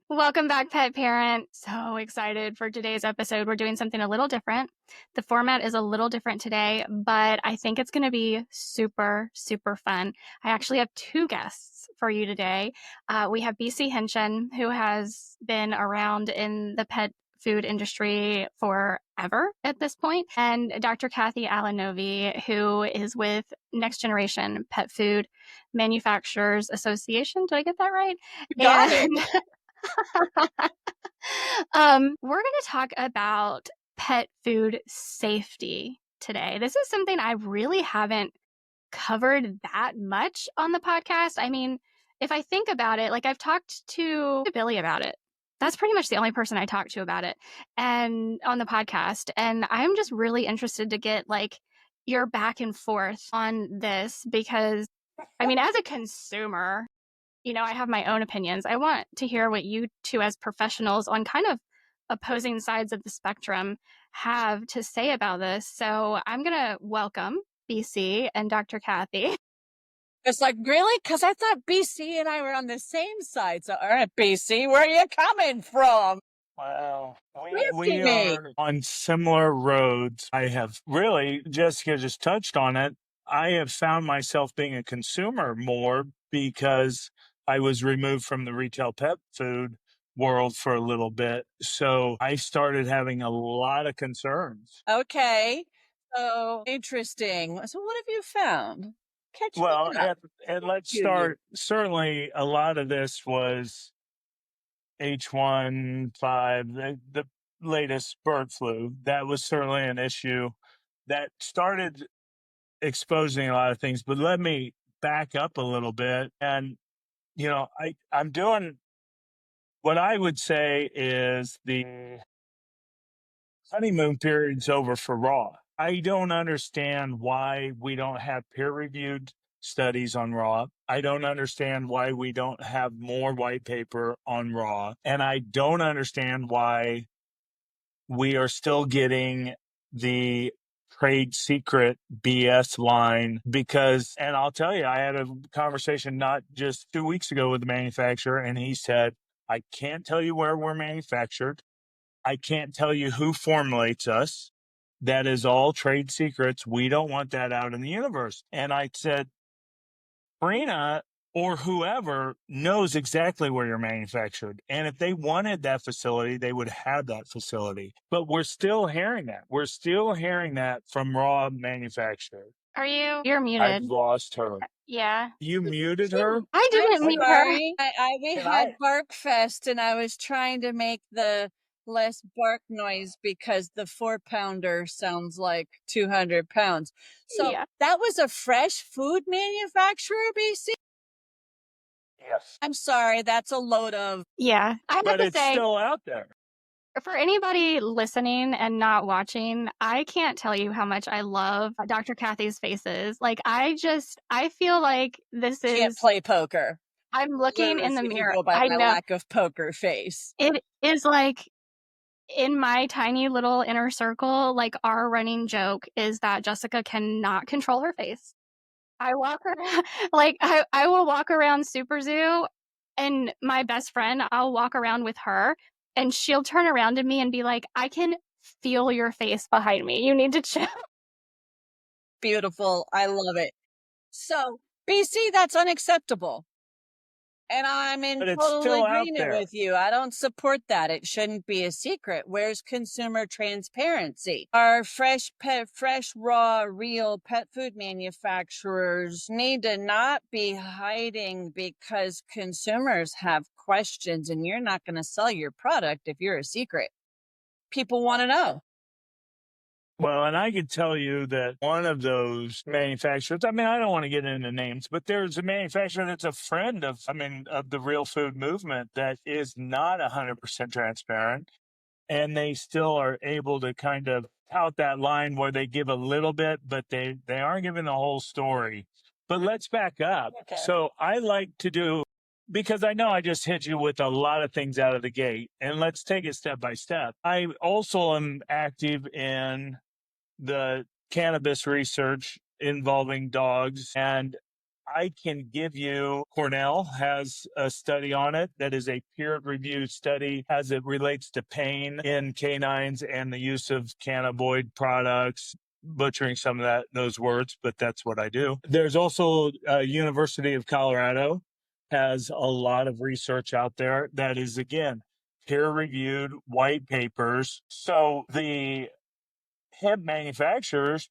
Welcome back, pet parent. So excited for today's episode. We're doing something a little different. The format is a little different today, but I think it's going to be super, super fun. I actually have two guests for you today. We have BC Henschen, who has been around in the pet food industry forever at this point, and Dr. Cathy Alinovi, who is with Next Generation Pet Food Manufacturers Association. Did I get that right? Got it. We're going to talk about pet food safety today. This is something I really haven't covered that much on the podcast. I mean, if I think about it, like I've talked to Billy about it. That's pretty much the only person I talked to about it and on the podcast. And I'm just really interested to get like your back and forth on this because I mean, as a consumer, I have my own opinions. I want to hear what you two, as professionals on kind of opposing sides of the spectrum, have to say about this. So I'm going to welcome BC and Dr. Cathy. It's like, really? Because I thought BC and I were on the same side. So, all right, BC, where are you coming from? Well, Risky we me. are on similar roads. I have really, Jessica just touched on it. I have found myself being a consumer more because I was removed from the retail pet food world for a little bit. So I started having a lot of concerns. Okay. So interesting. So, what have you found? Catch Well, me up. and let's You. start. Certainly, a lot of this was H1N1, the latest bird flu. That was certainly an issue that started exposing a lot of things. But let me back up a little bit. And, I'm doing what I would say is the honeymoon period's over for raw. I don't understand why we don't have peer-reviewed studies on raw. I don't understand why we don't have more white paper on raw. And I don't understand why we are still getting the trade secret BS line and I'll tell you, I had a conversation not just 2 weeks ago with the manufacturer, and he said, I can't tell you where we're manufactured. I can't tell you who formulates us. That is all trade secrets. We don't want that out in the universe. And I said, Brina or whoever knows exactly where you're manufactured. And if they wanted that facility, they would have that facility. But we're still hearing that. We're still hearing that from raw manufacturers. You're muted. I've lost her. Yeah. You muted her? I didn't I'm mute her. sorry. We Can had I- Bark Fest, and I was trying to make the less bark noise because the 4-pounder sounds like 200 pounds. So Yeah. that was a fresh food manufacturer, BC? Yes. I'm sorry, that's a load of... Yeah. I have But to it's say, still out there. for anybody listening and not watching, I can't tell you how much I love Dr. Cathy's faces. Like, I feel like this Can't is, play poker. I'm looking in the Literally, if you mirror. go by I my know. lack of poker face. It is like in my tiny little inner circle, like our running joke is that Jessica cannot control her face. I walk around, like I will walk around Super Zoo, and my best friend, I'll walk around with her, and she'll turn around to me and be like, I can feel your face behind me. You need to chill. Beautiful. I love it. So, BC, that's unacceptable. And I'm in But it's total still out agreement there. with you. I don't support that. It shouldn't be a secret. Where's consumer transparency? Our fresh, raw, real pet food manufacturers need to not be hiding because consumers have questions, and you're not going to sell your product if you're a secret. People want to know. Well, and I could tell you that one of those manufacturers, I mean, I don't want to get into names, but there's a manufacturer that's a friend of the real food movement that is not 100% transparent. And they still are able to kind of tout that line where they give a little bit, but they aren't giving the whole story. But let's back up. Okay. So I like to do, because I know I just hit you with a lot of things out of the gate, and let's take it step by step. I also am active in the cannabis research involving dogs. And I can give you, Cornell has a study on it that is a peer-reviewed study as it relates to pain in canines and the use of cannabinoid products. Butchering some of those words, but that's what I do. There's also University of Colorado has a lot of research out there that is, again, peer-reviewed white papers. So the hemp manufacturers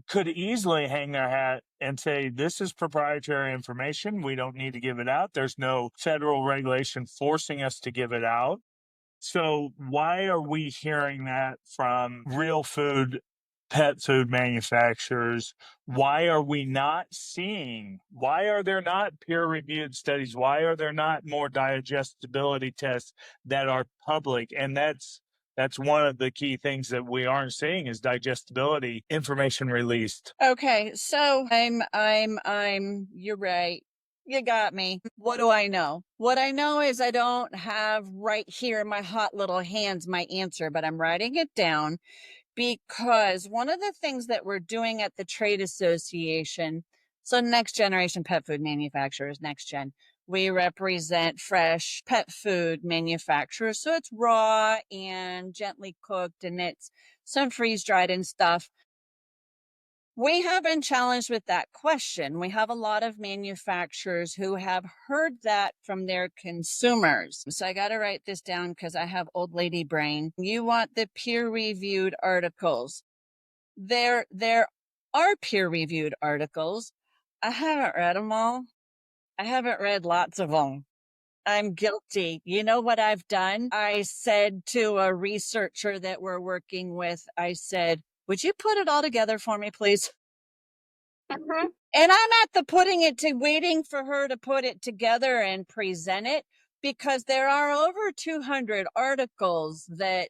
could easily hang their hat and say, this is proprietary information. We don't need to give it out. There's no federal regulation forcing us to give it out. So why are we hearing that from real food, pet food manufacturers? Why are we not seeing, why are there not peer-reviewed studies? Why are there not more digestibility tests that are public? And that's one of the key things that we aren't seeing is digestibility information released. Okay, so you're right. You got me. What do I know? What I know is I don't have right here in my hot little hands my answer, but I'm writing it down because one of the things that we're doing at the trade association, so next generation pet food manufacturers, next gen, we represent fresh pet food manufacturers. So it's raw and gently cooked and it's some freeze dried and stuff. We have been challenged with that question. We have a lot of manufacturers who have heard that from their consumers. So I got to write this down because I have old lady brain. You want the peer-reviewed articles. There are peer-reviewed articles. I haven't read them all. I haven't read lots of them. I'm guilty. You know what I've done? I said to a researcher that we're working with, I said, would you put it all together for me, please? Mm-hmm. And I'm at the waiting for her to put it together and present it because there are over 200 articles that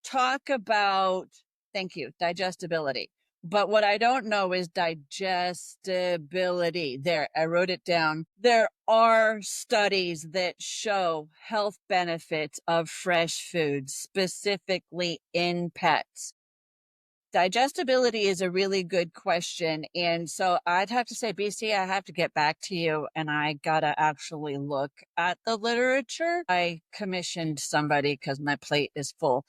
talk about, thank you, digestibility. But what I don't know is digestibility. There, I wrote it down. There are studies that show health benefits of fresh foods, specifically in pets. Digestibility is a really good question. And so I'd have to say, BC, I have to get back to you and I got to actually look at the literature. I commissioned somebody because my plate is full.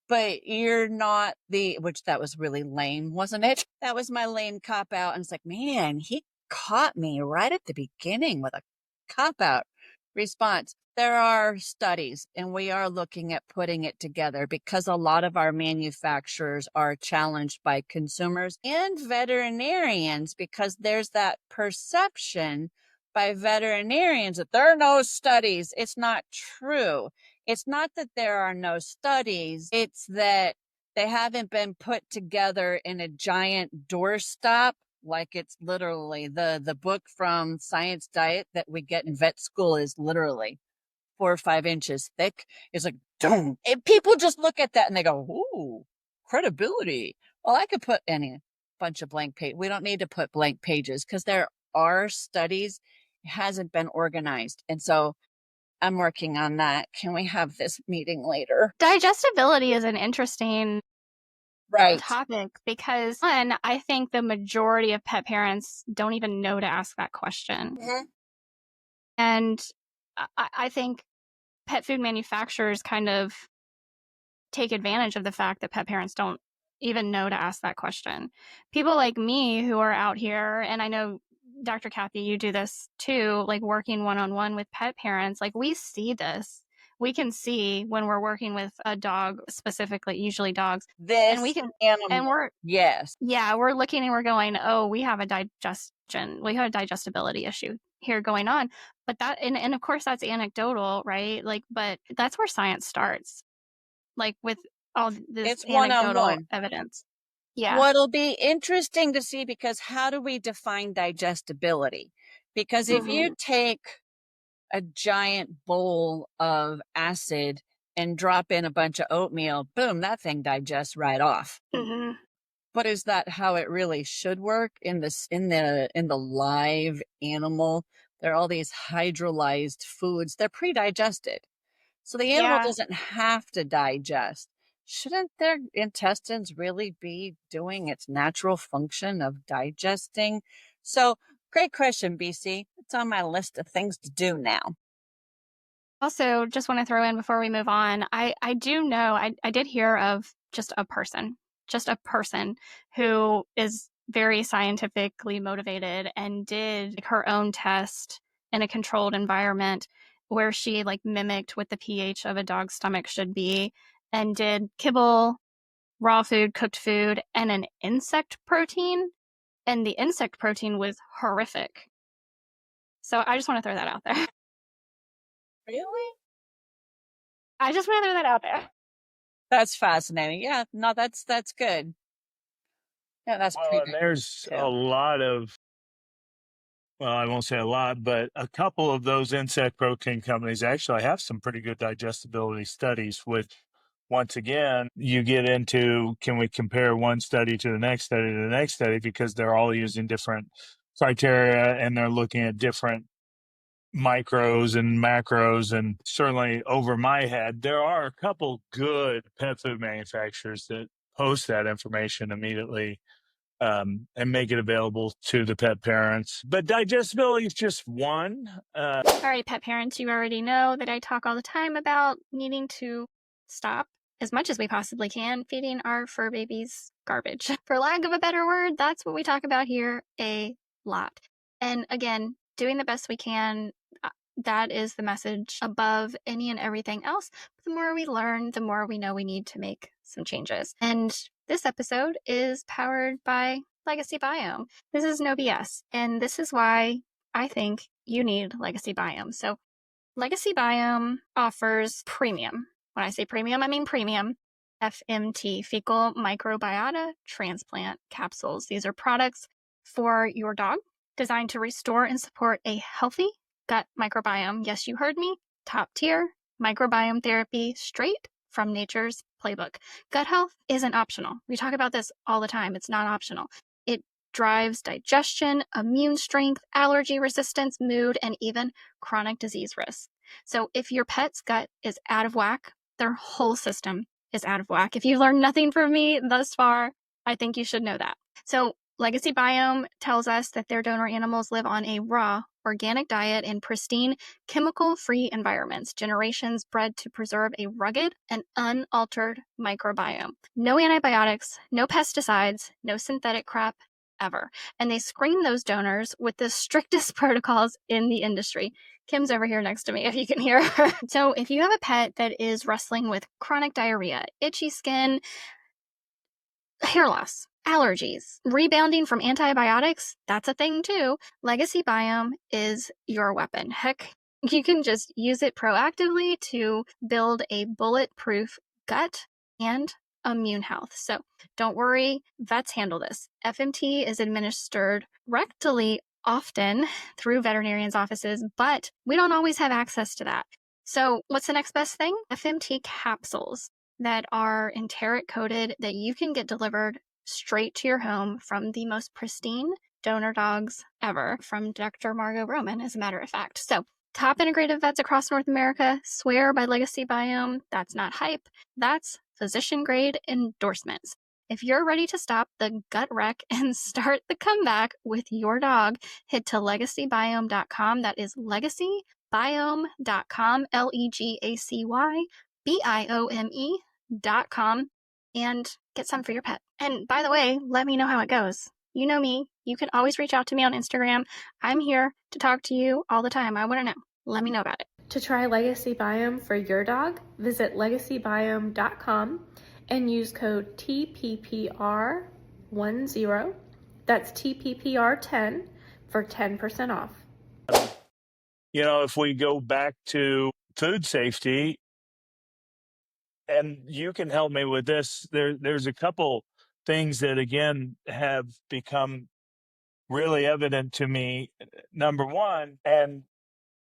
But you're not which that was really lame, wasn't it? That was my lame cop out. And it's like, man, he caught me right at the beginning with a cop out response. There are studies and we are looking at putting it together because a lot of our manufacturers are challenged by consumers and veterinarians because there's that perception by veterinarians that there are no studies. It's not true. It's not that there are no studies. It's that they haven't been put together in a giant doorstop. Like it's literally the book from Science Diet that we get in vet school is literally 4 or 5 inches thick. It's like, don't. And people just look at that and they go, ooh, credibility. Well, I could put any bunch of blank page. We don't need to put blank pages because there are studies. It hasn't been organized. And so I'm working on that. Can we have this meeting later? Digestibility is an interesting Right. topic because, one, I think the majority of pet parents don't even know to ask that question. Mhm. And I think pet food manufacturers kind of take advantage of the fact that pet parents don't even know to ask that question. People like me who are out here, and I know Dr. Cathy, you do this too, like working one-on-one with pet parents, like we see this. We can see when we're working with a dog specifically, usually dogs, This and we can, animal. and we're, yes. yeah, we're looking and we're going, oh, we have a digestibility issue here going on. But that, and of course that's anecdotal, right? Like, but that's where science starts. Like with all this It's anecdotal one-on-one. evidence. Yeah. What'll be interesting to see, because how do we define digestibility? Because if you take a giant bowl of acid and drop in a bunch of oatmeal, boom, that thing digests right off. Mm-hmm. But is that how it really should work in the live animal? There are all these hydrolyzed foods. They're pre-digested. So the animal doesn't have to digest. Shouldn't their intestines really be doing its natural function of digesting? So Great question, BC. It's on my list of things to do now. Also, just want to throw in before we move on, I do know, I did hear of just a person who is very scientifically motivated and did her own test in a controlled environment where she like mimicked what the pH of a dog's stomach should be and did kibble, raw food, cooked food, and an insect protein. And the insect protein was horrific. So I just want to throw that out there. Really? I just want to throw that out there. That's fascinating. Yeah, no, that's good. Yeah, that's Well, pretty and there's too. a lot of, well, I won't say a lot, but a couple of those insect protein companies actually have some pretty good digestibility studies, which once again, you get into, can we compare one study to the next study to the next study, because they're all using different criteria and they're looking at different micros and macros. And certainly over my head, there are a couple good pet food manufacturers that post that information immediately and make it available to the pet parents. But digestibility is just one. All right, pet parents, you already know that I talk all the time about needing to stop as much as we possibly can feeding our fur babies garbage. For lack of a better word, that's what we talk about here a lot. And again, doing the best we can, that is the message above any and everything else. The more we learn, the more we know we need to make some changes. And this episode is powered by Legacy Biome. This is no BS. And this is why I think you need Legacy Biome. So Legacy Biome offers premium. When I say premium, I mean premium FMT, fecal microbiota transplant capsules. These are products for your dog designed to restore and support a healthy gut microbiome. Yes, you heard me. Top tier microbiome therapy straight from nature's playbook. Gut health isn't optional. We talk about this all the time. It's not optional. It drives digestion, immune strength, allergy resistance, mood, and even chronic disease risk. So if your pet's gut is out of whack, their whole system is out of whack. If you've learned nothing from me thus far, I think you should know that. So Legacy Biome tells us that their donor animals live on a raw, organic diet in pristine, chemical-free environments, generations bred to preserve a rugged and unaltered microbiome. No antibiotics, no pesticides, no synthetic crap, ever. And they screen those donors with the strictest protocols in the industry. Kim's over here next to me, if you can hear her. So if you have a pet that is wrestling with chronic diarrhea, itchy skin, hair loss, allergies, rebounding from antibiotics, that's a thing too. Legacy Biome is your weapon. Heck, you can just use it proactively to build a bulletproof gut and immune health. So don't worry, vets handle this. FMT is administered rectally often through veterinarians' offices, but we don't always have access to that. So what's the next best thing? FMT capsules that are enteric coated that you can get delivered straight to your home from the most pristine donor dogs ever, from Dr. Margot Roman, as a matter of fact. So top integrative vets across North America swear by Legacy Biome. That's not hype. That's physician grade endorsements. If you're ready to stop the gut wreck and start the comeback with your dog, head to legacybiome.com. That is legacybiome.com, LEGACYBIOME.com, and get some for your pet. And by the way, let me know how it goes. You know me. You can always reach out to me on Instagram. I'm here to talk to you all the time. I want to know. Let me know about it. To try Legacy Biome for your dog, visit legacybiome.com and use code TPPR10. That's TPPR10 for 10% off. You know, if we go back to food safety, and you can help me with this, there's a couple things that, again, have become really evident to me. Number one, and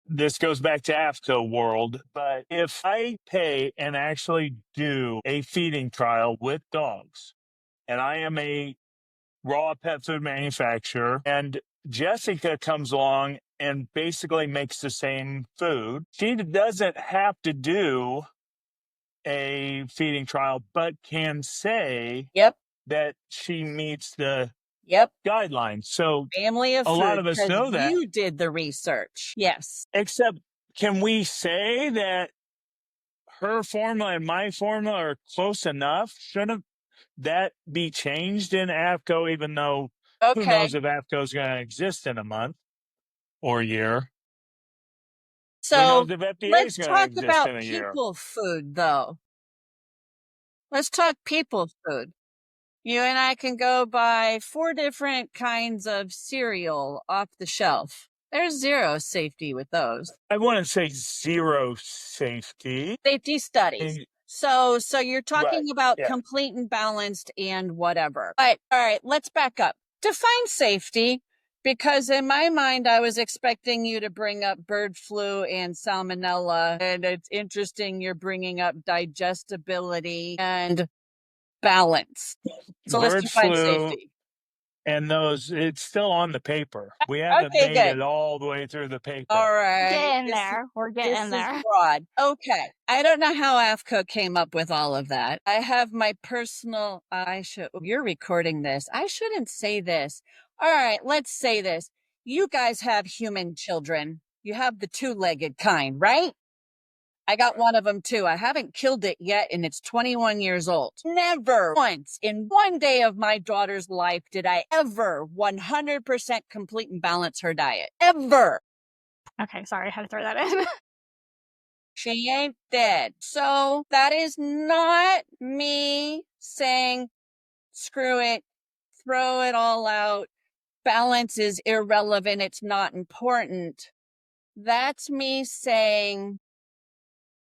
this goes back to AFCO world, but if I pay and actually do a feeding trial with dogs, and I am a raw pet food manufacturer, and Jessica comes along and basically makes the same food, she doesn't have to do a feeding trial, but can say Yep. that she meets the Yep. guidelines. So Family of a lot food, of us because know that. you did the research. Yes. Except, can we say that her formula and my formula are close enough? Shouldn't that be changed in AFCO, even though who Okay. knows if AFCO is going to exist in a month or a year? Who So knows if FDA is let's going to talk exist about in a year? people food, though. Let's talk people food. You and I can go buy 4 different kinds of cereal off the shelf. There's zero safety with those. I wouldn't say zero safety. Safety studies. So you're talking Right, about yeah. complete and balanced and whatever. But all right, let's back up. Define safety, because in my mind, I was expecting you to bring up bird flu and salmonella. And it's interesting you're bringing up digestibility and balance. So let's Bird define flu safety. and those, it's still on the paper. We haven't Okay, made good. it all the way through the paper. All right. Getting there. We're getting This is there. broad. Okay. I don't know how AFCO came up with all of that. I have my personal, you're recording this. I shouldn't say this. All right, let's say this. You guys have human children. You have the 2-legged kind, right? I got one of them too. I haven't killed it yet, and it's 21 years old. Never once in one day of my daughter's life did I ever 100% complete and balance her diet. Ever. Okay, sorry, I had to throw that in. She ain't dead. So that is not me saying, screw it, throw it all out. Balance is irrelevant. It's not important. That's me saying,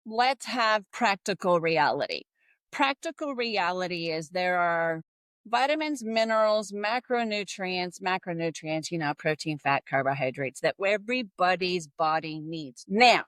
let's have practical reality. Practical reality is there are vitamins, minerals, macronutrients, protein, fat, carbohydrates that everybody's body needs. Now,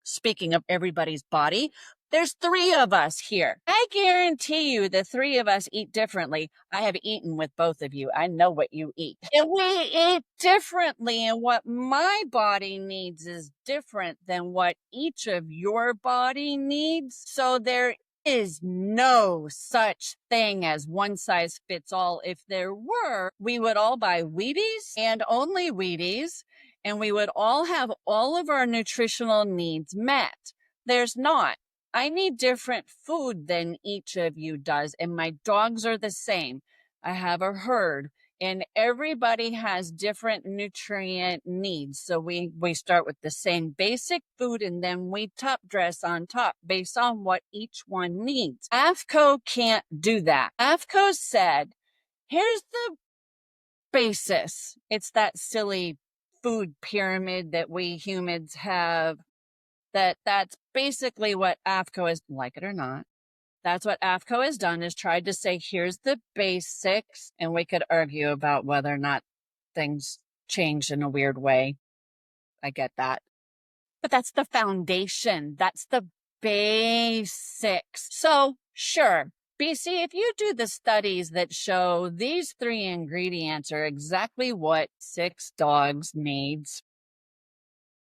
speaking of everybody's body, there's 3 of us here. I guarantee you the 3 of us eat differently. I have eaten with both of you. I know what you eat. And we eat differently, and what my body needs is different than what each of your body needs. So there is no such thing as one size fits all. If there were, we would all buy Wheaties and only Wheaties, and we would all have all of our nutritional needs met. There's not. I need different food than each of you does, and my dogs are the same. I have a herd, and everybody has different nutrient needs. So we start with the same basic food, and then we top dress on top based on what each one needs. AFCO can't do that. AFCO said, here's the basis. It's that silly food pyramid that we humans have. That's basically what AFCO is, like it or not. That's what AFCO has done, is tried to say, here's the basics, and we could argue about whether or not things changed in a weird way. I get that. But that's the foundation. That's the basics. So sure, BC, if you do the studies that show these 3 ingredients are exactly what 6 dogs needs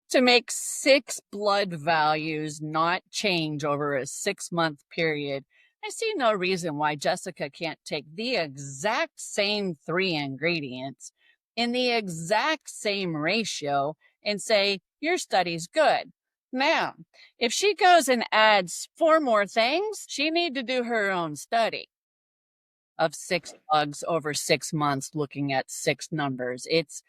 to make 6 blood values not change over a 6-month period, I see no reason why Jessica can't take the exact same 3 ingredients in the exact same ratio and say, your study's good. Now, if she goes and adds 4 more things, she need to do her own study of 6 dogs over 6 months looking at 6 numbers. It's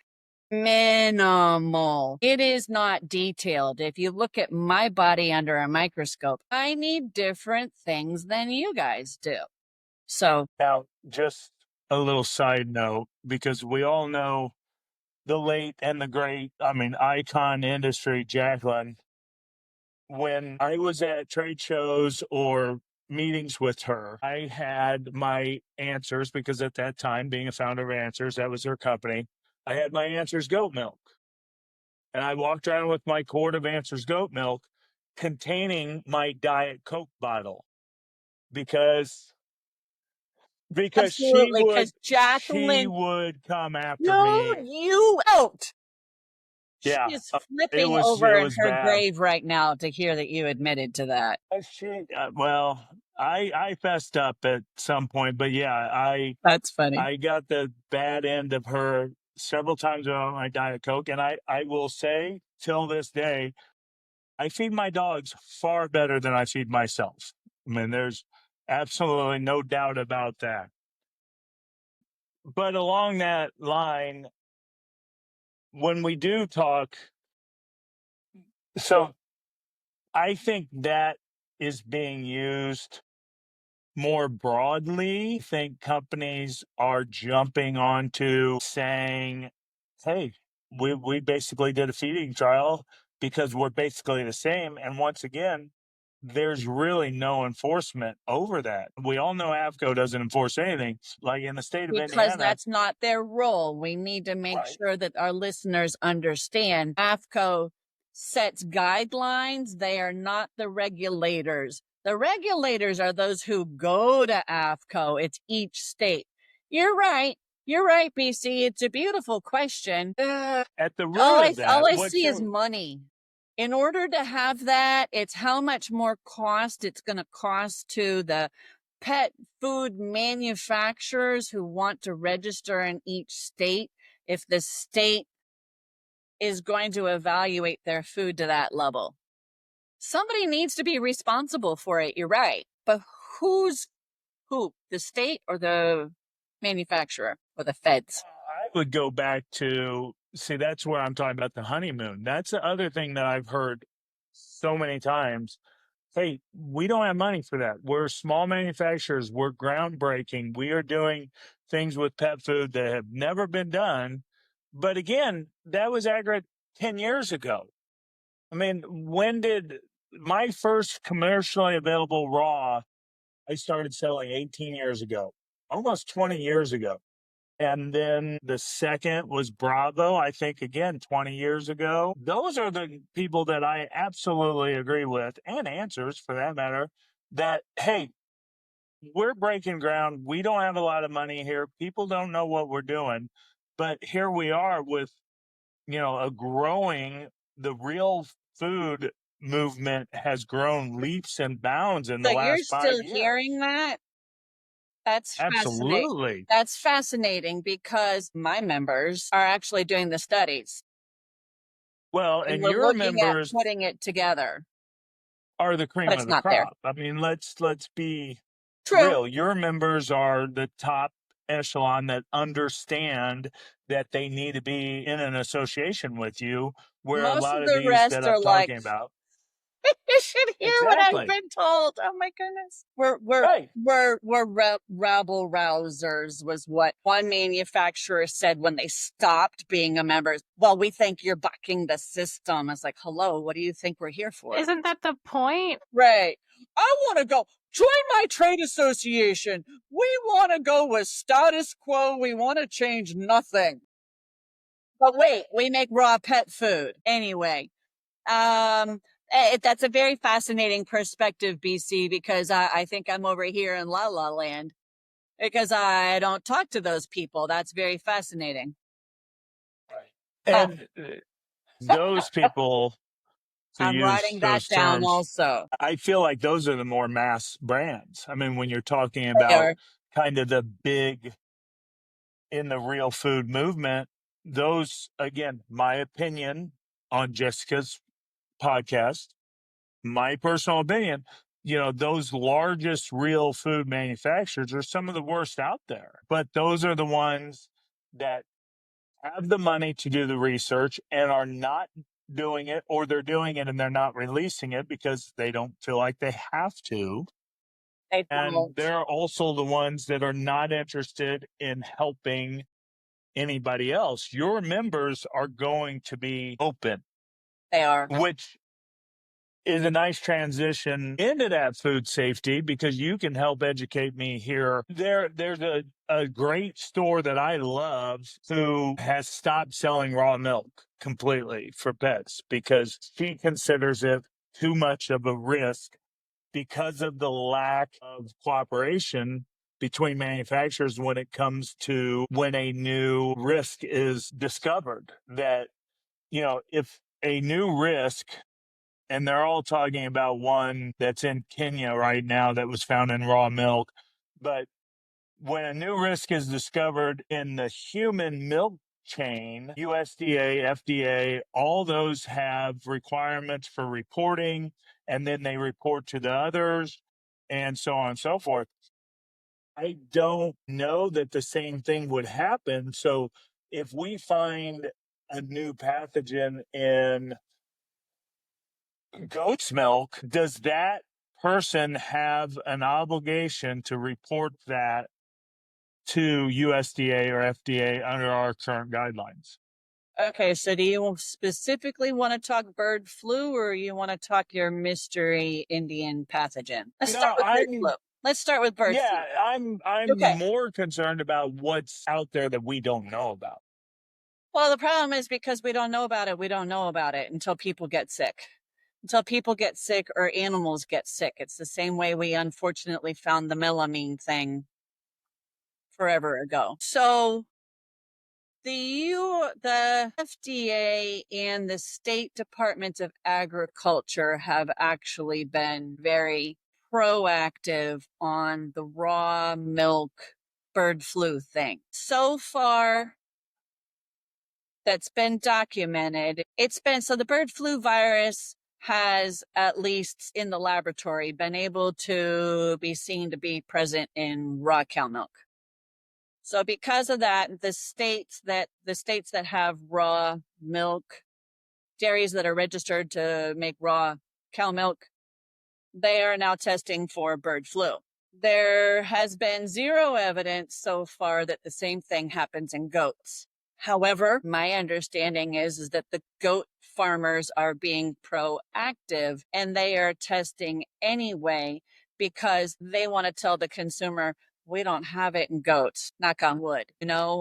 minimal. It is not detailed. If you look at my body under a microscope, I need different things than you guys do. So Now, just a little side note, because we all know the late and the great, icon industry, Jacqueline. When I was at trade shows or meetings with her, I had my Answers, because at that time, being a founder of Answers, that was her company. I had my Answers goat milk. And I walked around with my quart of Answers goat milk containing my Diet Coke bottle because absolutely, because she Jacqueline, would come after no, me. you out. She Yeah, is it flipping was over in her bad. grave right now to hear that you admitted to that. Well, I fessed up at some point, but yeah, That's funny. I got the bad end of her several times on my Diet Coke. And I will say till this day, I feed my dogs far better than I feed myself. I mean, there's absolutely no doubt about that. But along that line, when we do talk, so I think that is being used more broadly. I think companies are jumping onto saying, hey, we basically did a feeding trial because we're basically the same. And once again, there's really no enforcement over that. We all know AFCO doesn't enforce anything. Like in the state of Because Indiana, that's not their role. We need to make right, sure that our listeners understand AFCO sets guidelines. They are not the regulators. The regulators are those who go to AFCO. It's each state. You're right. You're right, BC. It's a beautiful question. at the All root of that, I what see is money. In order to have that, it's how much more cost it's going to cost to the pet food manufacturers who want to register in each state if the state is going to evaluate their food to that level. Somebody needs to be responsible for it. You're right. But who's who? The state or the manufacturer or the feds? I would go back to see, that's where I'm talking about the honeymoon. That's the other thing that I've heard so many times. Hey, we don't have money for that. We're small manufacturers. We're groundbreaking. We are doing things with pet food that have never been done. But again, that was accurate 10 years ago. I mean, when did my first commercially available raw, I started selling 18 years ago, almost 20 years ago. And then the second was Bravo, I think, again, 20 years ago. Those are the people that I absolutely agree with, and Answers for that matter, that, hey, we're breaking ground. We don't have a lot of money here. People don't know what we're doing. But here we are with, a growing, the real food movement has grown leaps and bounds in the So you're last 5 still years. hearing that? That's fascinating. Absolutely. That's fascinating because my members are actually doing the studies Well, and and we're your looking at members putting it together, are the but cream it's of the not there. crop. I mean, let's be True. real. Your members are the top echelon that understand that they need to be in an association with you, where a Most lot of of the these rest that are I'm like, talking about. you should hear what I've Exactly. been told. Oh my goodness. Right. We're rabble rousers was what one manufacturer said when they stopped being a member. Well, we think you're bucking the system. It's like, hello, what do you think we're here for? Isn't that the point? Right. I want to go join my trade association. We want to go with status quo. We want to change nothing. But wait, we make raw pet food. Anyway, that's a very fascinating perspective, BC, because I think I'm over here in La La Land because I don't talk to those people. That's very fascinating. And those people, to I'm use writing that those down terms, also. I feel like those are the more mass brands. I mean, when you're talking They about are. kind of the big in the real food movement, those, again, my opinion on Jessica's podcast, my personal opinion, those largest real food manufacturers are some of the worst out there. But those are the ones that have the money to do the research and are not doing it, or they're doing it and they're not releasing it because they don't feel like they have to. They And don't. they're also the ones that are not interested in helping anybody else. Your members are going to be open, They are. which is a nice transition into that food safety, because you can help educate me here. There's a great store that I love who has stopped selling raw milk completely for pets because she considers it too much of a risk because of the lack of cooperation between manufacturers when it comes to when a new risk is discovered. That, if a new risk and they're all talking about one that's in Kenya right now that was found in raw milk. But when a new risk is discovered in the human milk chain, USDA, FDA, all those have requirements for reporting, and then they report to the others, and so on and so forth. I don't know that the same thing would happen. So if we find a new pathogen in goat's milk, does that person have an obligation to report that to USDA or FDA under our current guidelines? Okay, so do you specifically want to talk bird flu, or you want to talk your mystery Indian pathogen? Let's start with bird flu. Let's start with bird flu. Yeah, I'm Okay. more concerned about what's out there that we don't know about. Well, the problem is because we don't know about it, we don't know about it until people get sick. Until people get sick or animals get sick. It's the same way we unfortunately found the melamine thing forever ago. So the FDA and the State Department of Agriculture have actually been very proactive on the raw milk bird flu thing. So far, that's been documented. So the bird flu virus has, at least in the laboratory, been able to be seen to be present in raw cow milk. So because of that, the states that have raw milk, dairies that are registered to make raw cow milk, they are now testing for bird flu. There has been zero evidence so far that the same thing happens in goats. However, my understanding is that the goat farmers are being proactive and they are testing anyway because they want to tell the consumer, we don't have it in goats, knock on wood,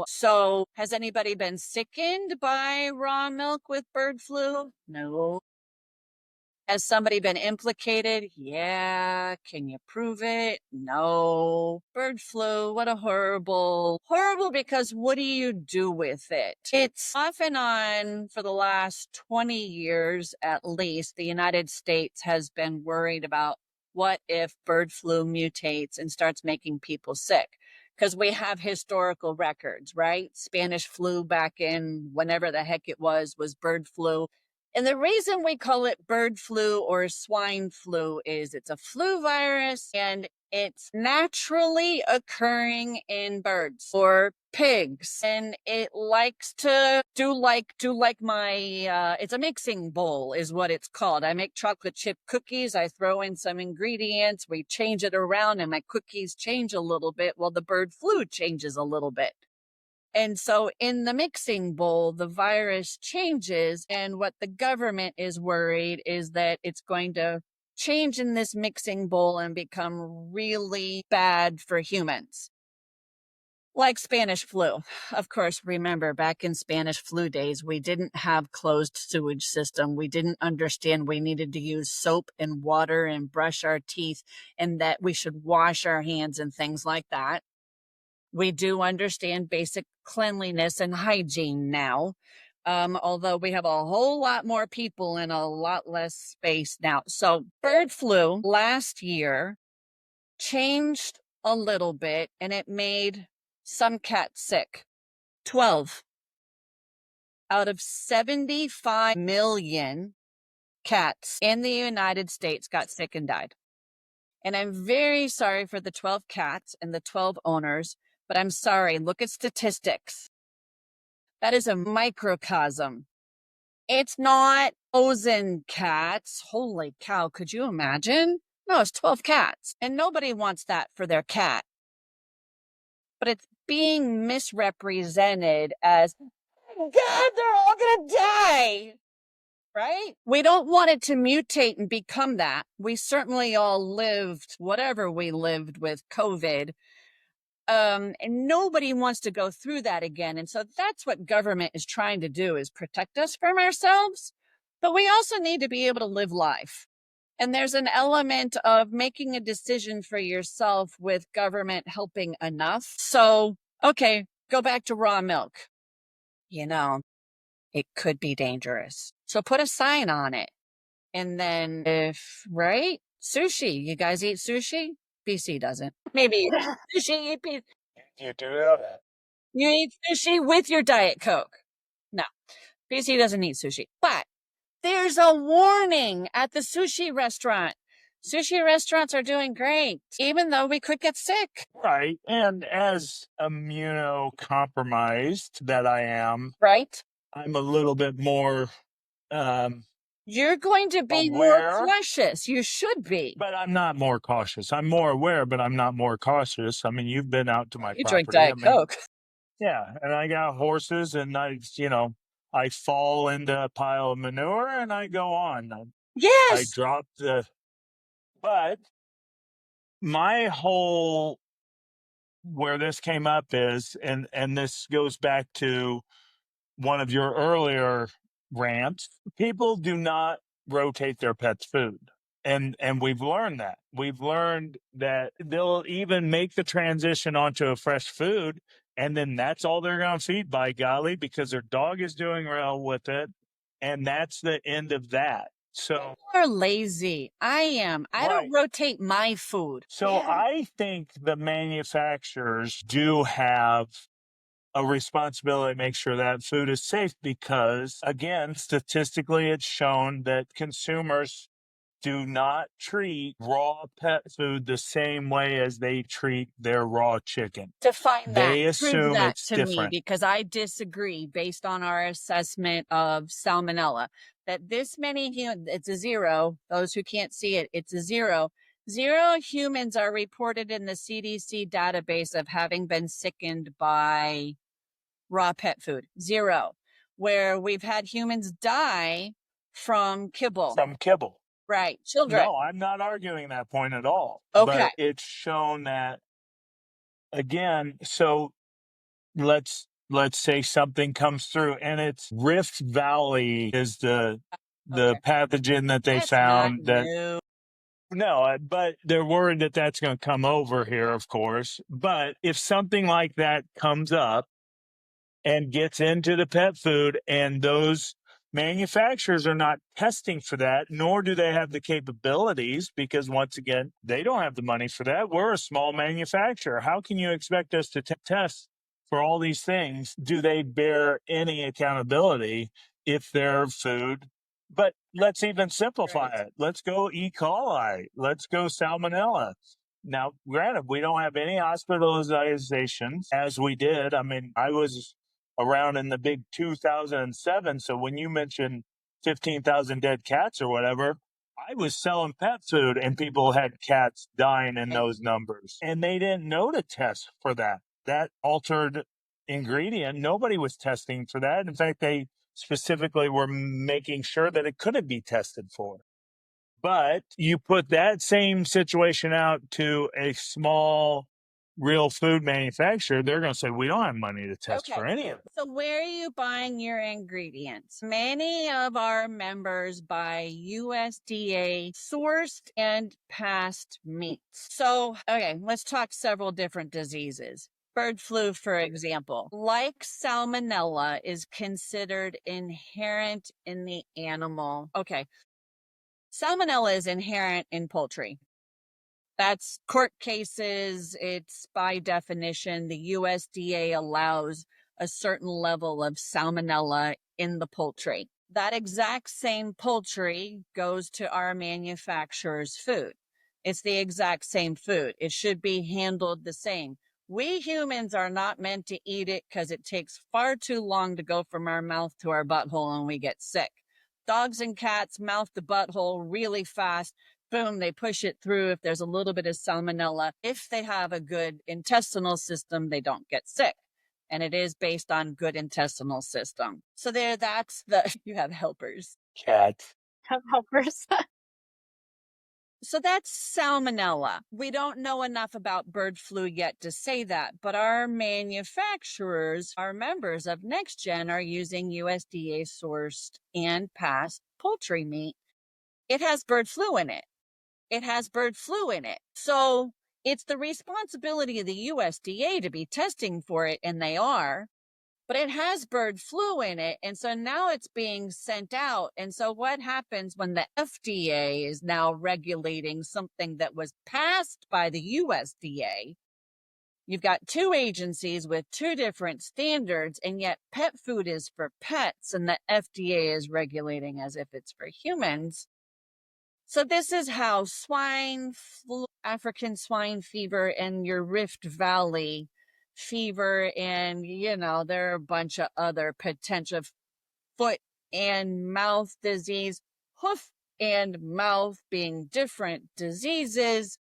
So has anybody been sickened by raw milk with bird flu? No. Has somebody been implicated? Yeah. Can you prove it? No. Bird flu, what a horrible because what do you do with it? It's off and on for the last 20 years at least. The United States has been worried about what if bird flu mutates and starts making people sick? Because we have historical records, right? Spanish flu back in whenever the heck it was bird flu. And the reason we call it bird flu or swine flu is it's a flu virus and it's naturally occurring in birds or pigs. And it likes to do like my, it's a mixing bowl is what it's called. I make chocolate chip cookies. I throw in some ingredients. We change it around and my cookies change a little bit while the bird flu changes a little bit. And so in the mixing bowl, the virus changes. And what the government is worried is that it's going to change in this mixing bowl and become really bad for humans. Like Spanish flu. Of course, remember back in Spanish flu days, we didn't have closed sewage system. We didn't understand we needed to use soap and water and brush our teeth and that we should wash our hands and things like that. We do understand basic cleanliness and hygiene now, although we have a whole lot more people in a lot less space now. So bird flu last year changed a little bit and it made some cats sick. 12 out of 75 million cats in the United States got sick and died. And I'm very sorry for the 12 cats and the 12 owners. But I'm sorry, look at statistics. That is a microcosm. It's not 1,000 cats. Holy cow, could you imagine? No, it's 12 cats. And nobody wants that for their cat. But it's being misrepresented as, God, they're all going to die. Right? We don't want it to mutate and become that. We certainly all lived whatever we lived with COVID. And nobody wants to go through that again. And so that's what government is trying to do, is protect us from ourselves. But we also need to be able to live life. And there's an element of making a decision for yourself with government helping enough. So, okay, go back to raw milk. It could be dangerous. So put a sign on it. And then right? Sushi. You guys eat sushi? BC doesn't. Maybe sushi. You do know that. You eat sushi with your Diet Coke. No, BC doesn't eat sushi. But there's a warning at the sushi restaurant. Sushi restaurants are doing great, even though we could get sick. Right. And as immunocompromised that I am, right? I'm a little bit more You're going to be aware, more cautious. You should be. But I'm not more cautious. I'm more aware, but I'm not more cautious. I mean, you've been out to my You property. drink Diet Coke. Yeah, and I got horses, and I fall into a pile of manure, and I go on. I Yes. drop but my whole where this came up is, and this goes back to one of your earlier rants. People do not rotate their pets' food. And we've learned that. We've learned that they'll even make the transition onto a fresh food, and then that's all they're going to feed, by golly, because their dog is doing well with it. And that's the end of that. So people are lazy. I am. I don't rotate my food. So I think the manufacturers do have a responsibility to make sure that food is safe because, again, statistically, it's shown that consumers do not treat raw pet food the same way as they treat their raw chicken. Define that. They assume Prove that it's to different. me, because I disagree based on our assessment of salmonella. That this many humans, it's a zero. Those who can't see it, it's a zero. 0 humans are reported in the CDC database of having been sickened by raw pet food. 0. Where we've had humans die from kibble. Right. Children. No, I'm not arguing that point at all. Okay. But it's shown that, again, so let's say something comes through, and it's Rift Valley is the pathogen that they found that. No, but they're worried that that's going to come over here, of course. But if something like that comes up and gets into the pet food, and those manufacturers are not testing for that, nor do they have the capabilities, because once again, they don't have the money for that. We're a small manufacturer. How can you expect us to test for all these things? Do they bear any accountability if their food? But let's even simplify it. Let's go E. coli. Let's go salmonella. Now, granted, we don't have any hospitalizations as we did. I mean, I was around in the big 2007. So when you mentioned 15,000 dead cats or whatever, I was selling pet food and people had cats dying in those numbers. And they didn't know to test for that. That altered ingredient, nobody was testing for that. In fact, they specifically were making sure that it couldn't be tested for. But you put that same situation out to a small real food manufacturer, they're going to say, we don't have money to test for any of it. So where are you buying your ingredients? Many of our members buy USDA sourced and passed meats. So, okay, let's talk several different diseases. Bird flu, for example, like salmonella, is considered inherent in the animal. Okay. Salmonella is inherent in poultry. That's court cases. It's by definition, the USDA allows a certain level of salmonella in the poultry. That exact same poultry goes to our manufacturer's food. It's the exact same food. It should be handled the same. We humans are not meant to eat it because it takes far too long to go from our mouth to our butthole and we get sick. Dogs and cats mouth the butthole really fast. Boom, they push it through. If there's a little bit of salmonella, if they have a good intestinal system, they don't get sick. And it is based on good intestinal system. So you have helpers. Cats. Have helpers. So that's salmonella. We don't know enough about bird flu yet to say that, but our manufacturers, our members of NextGen, are using USDA sourced and passed poultry meat. It has bird flu in it. So it's the responsibility of the USDA to be testing for it, and they are. but it has bird flu in it. And so now it's being sent out. And so what happens when the FDA is now regulating something that was passed by the USDA? You've got two agencies with two different standards, and yet pet food is for pets and the FDA is regulating as if it's for humans. So this is how swine flu, African swine fever, and your Rift Valley fever, and there are a bunch of other potential foot and mouth disease, hoof and mouth being different diseases.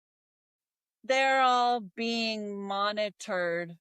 They're all being monitored.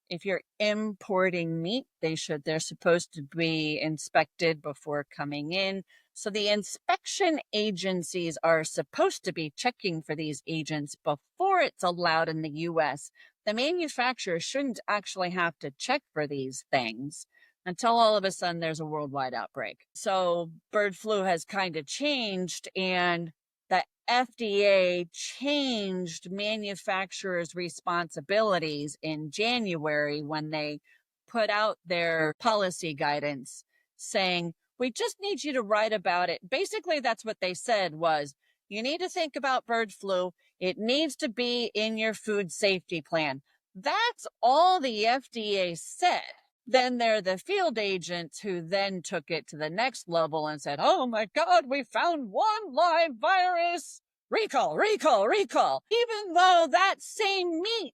If you're importing meat, they're supposed to be inspected before coming in. So the inspection agencies are supposed to be checking for these agents before it's allowed in the US. The manufacturer shouldn't actually have to check for these things until all of a sudden there's a worldwide outbreak. So bird flu has kind of changed, and the FDA changed manufacturers' responsibilities in January when they put out their policy guidance saying, we just need you to write about it. Basically, that's what they said was, you need to think about bird flu. It needs to be in your food safety plan. That's all the FDA said. Then there are the field agents who then took it to the next level and said, oh my God, we found one live virus. Recall, recall, recall. Even though that same meat,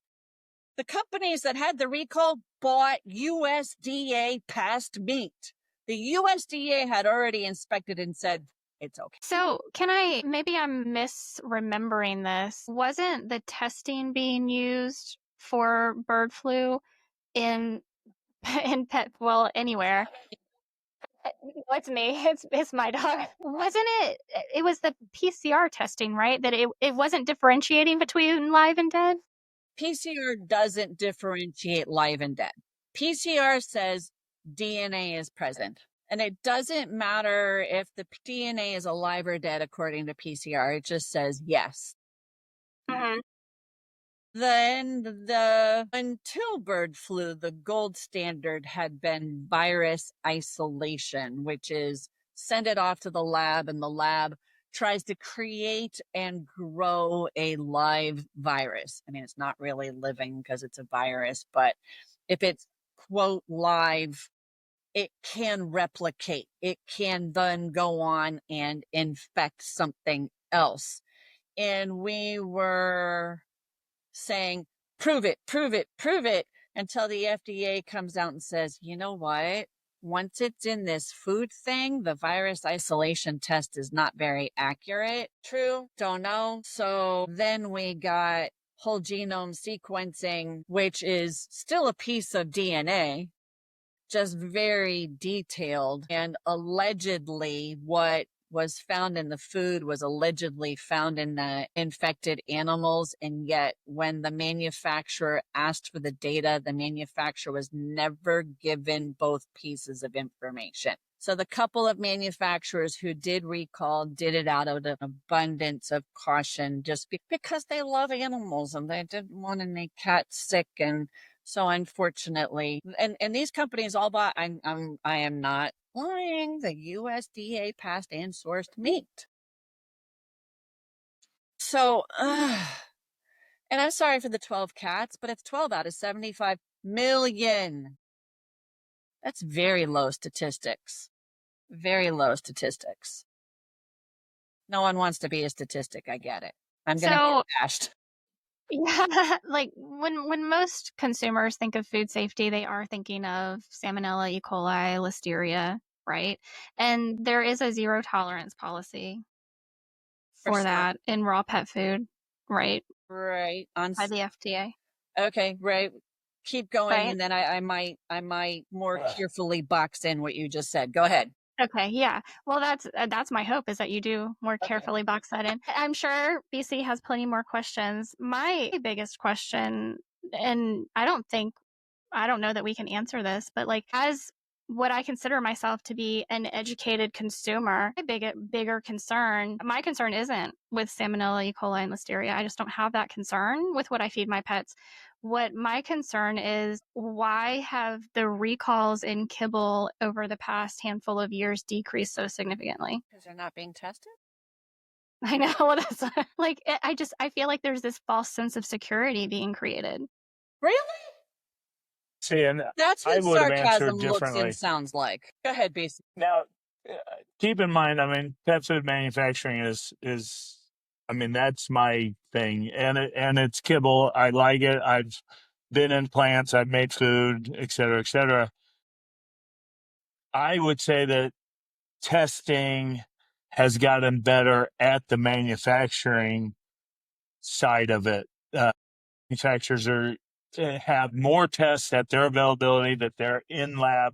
the companies that had the recall bought USDA passed meat. The USDA had already inspected and said, it's okay. So maybe I'm misremembering this. Wasn't the testing being used for bird flu in anywhere? It's me. It's my dog. Wasn't it? It was the PCR testing, right? That it wasn't differentiating between live and dead. PCR doesn't differentiate live and dead. PCR says DNA is present. And it doesn't matter if the DNA is alive or dead according to PCR. It just says yes. Mm-hmm. Then until bird flu, the gold standard had been virus isolation, which is send it off to the lab, and the lab tries to create and grow a live virus. I mean, it's not really living because it's a virus, but if it's quote live, it can replicate. It can then go on and infect something else. And we were saying, prove it, prove it, prove it, until the FDA comes out and says, you know what? Once it's in this food thing, the virus isolation test is not very accurate. True, don't know. So then we got whole genome sequencing, which is still a piece of DNA, just very detailed. And allegedly, what was found in the food was allegedly found in the infected animals. And yet when the manufacturer asked for the data, the manufacturer was never given both pieces of information. So the couple of manufacturers who did recall did it out of an abundance of caution, just because they love animals and they didn't want any cats sick. And so unfortunately, and these companies all bought, I am not lying, the USDA passed and sourced meat. So, and I'm sorry for the 12 cats, but it's 12 out of 75 million. That's very low statistics. Very low statistics. No one wants to be a statistic. I get it. I'm going to get bashed. Yeah, like when most consumers think of food safety, they are thinking of Salmonella, E. coli, Listeria, right? And there is a zero tolerance policy for that in raw pet food, right? Right. By the FDA. Okay, right. Keep going, right? And then I might more carefully box in what you just said. Go ahead. Okay, yeah. Well, that's my hope, is that you do more carefully box that in. I'm sure BC has plenty more questions. My biggest question, and I don't know that we can answer this, but like, as what I consider myself to be an educated consumer. Bigger concern, my concern isn't with Salmonella, E. coli, and Listeria. I just don't have that concern with what I feed my pets. What my concern is, why have the recalls in kibble over the past handful of years decreased so significantly? Because they're not being tested? I know. Well, that's like, I feel like there's this false sense of security being created. Really? See, and That's I what would have answered sarcasm looks differently. and sounds like. Go ahead, BC. Now, keep in mind, I mean, pet food manufacturing is I mean, that's my thing, and it's kibble. I like it. I've been in plants. I've made food, et cetera, et cetera. I would say that testing has gotten better at the manufacturing side of it. Manufacturers have more tests at their availability that their in lab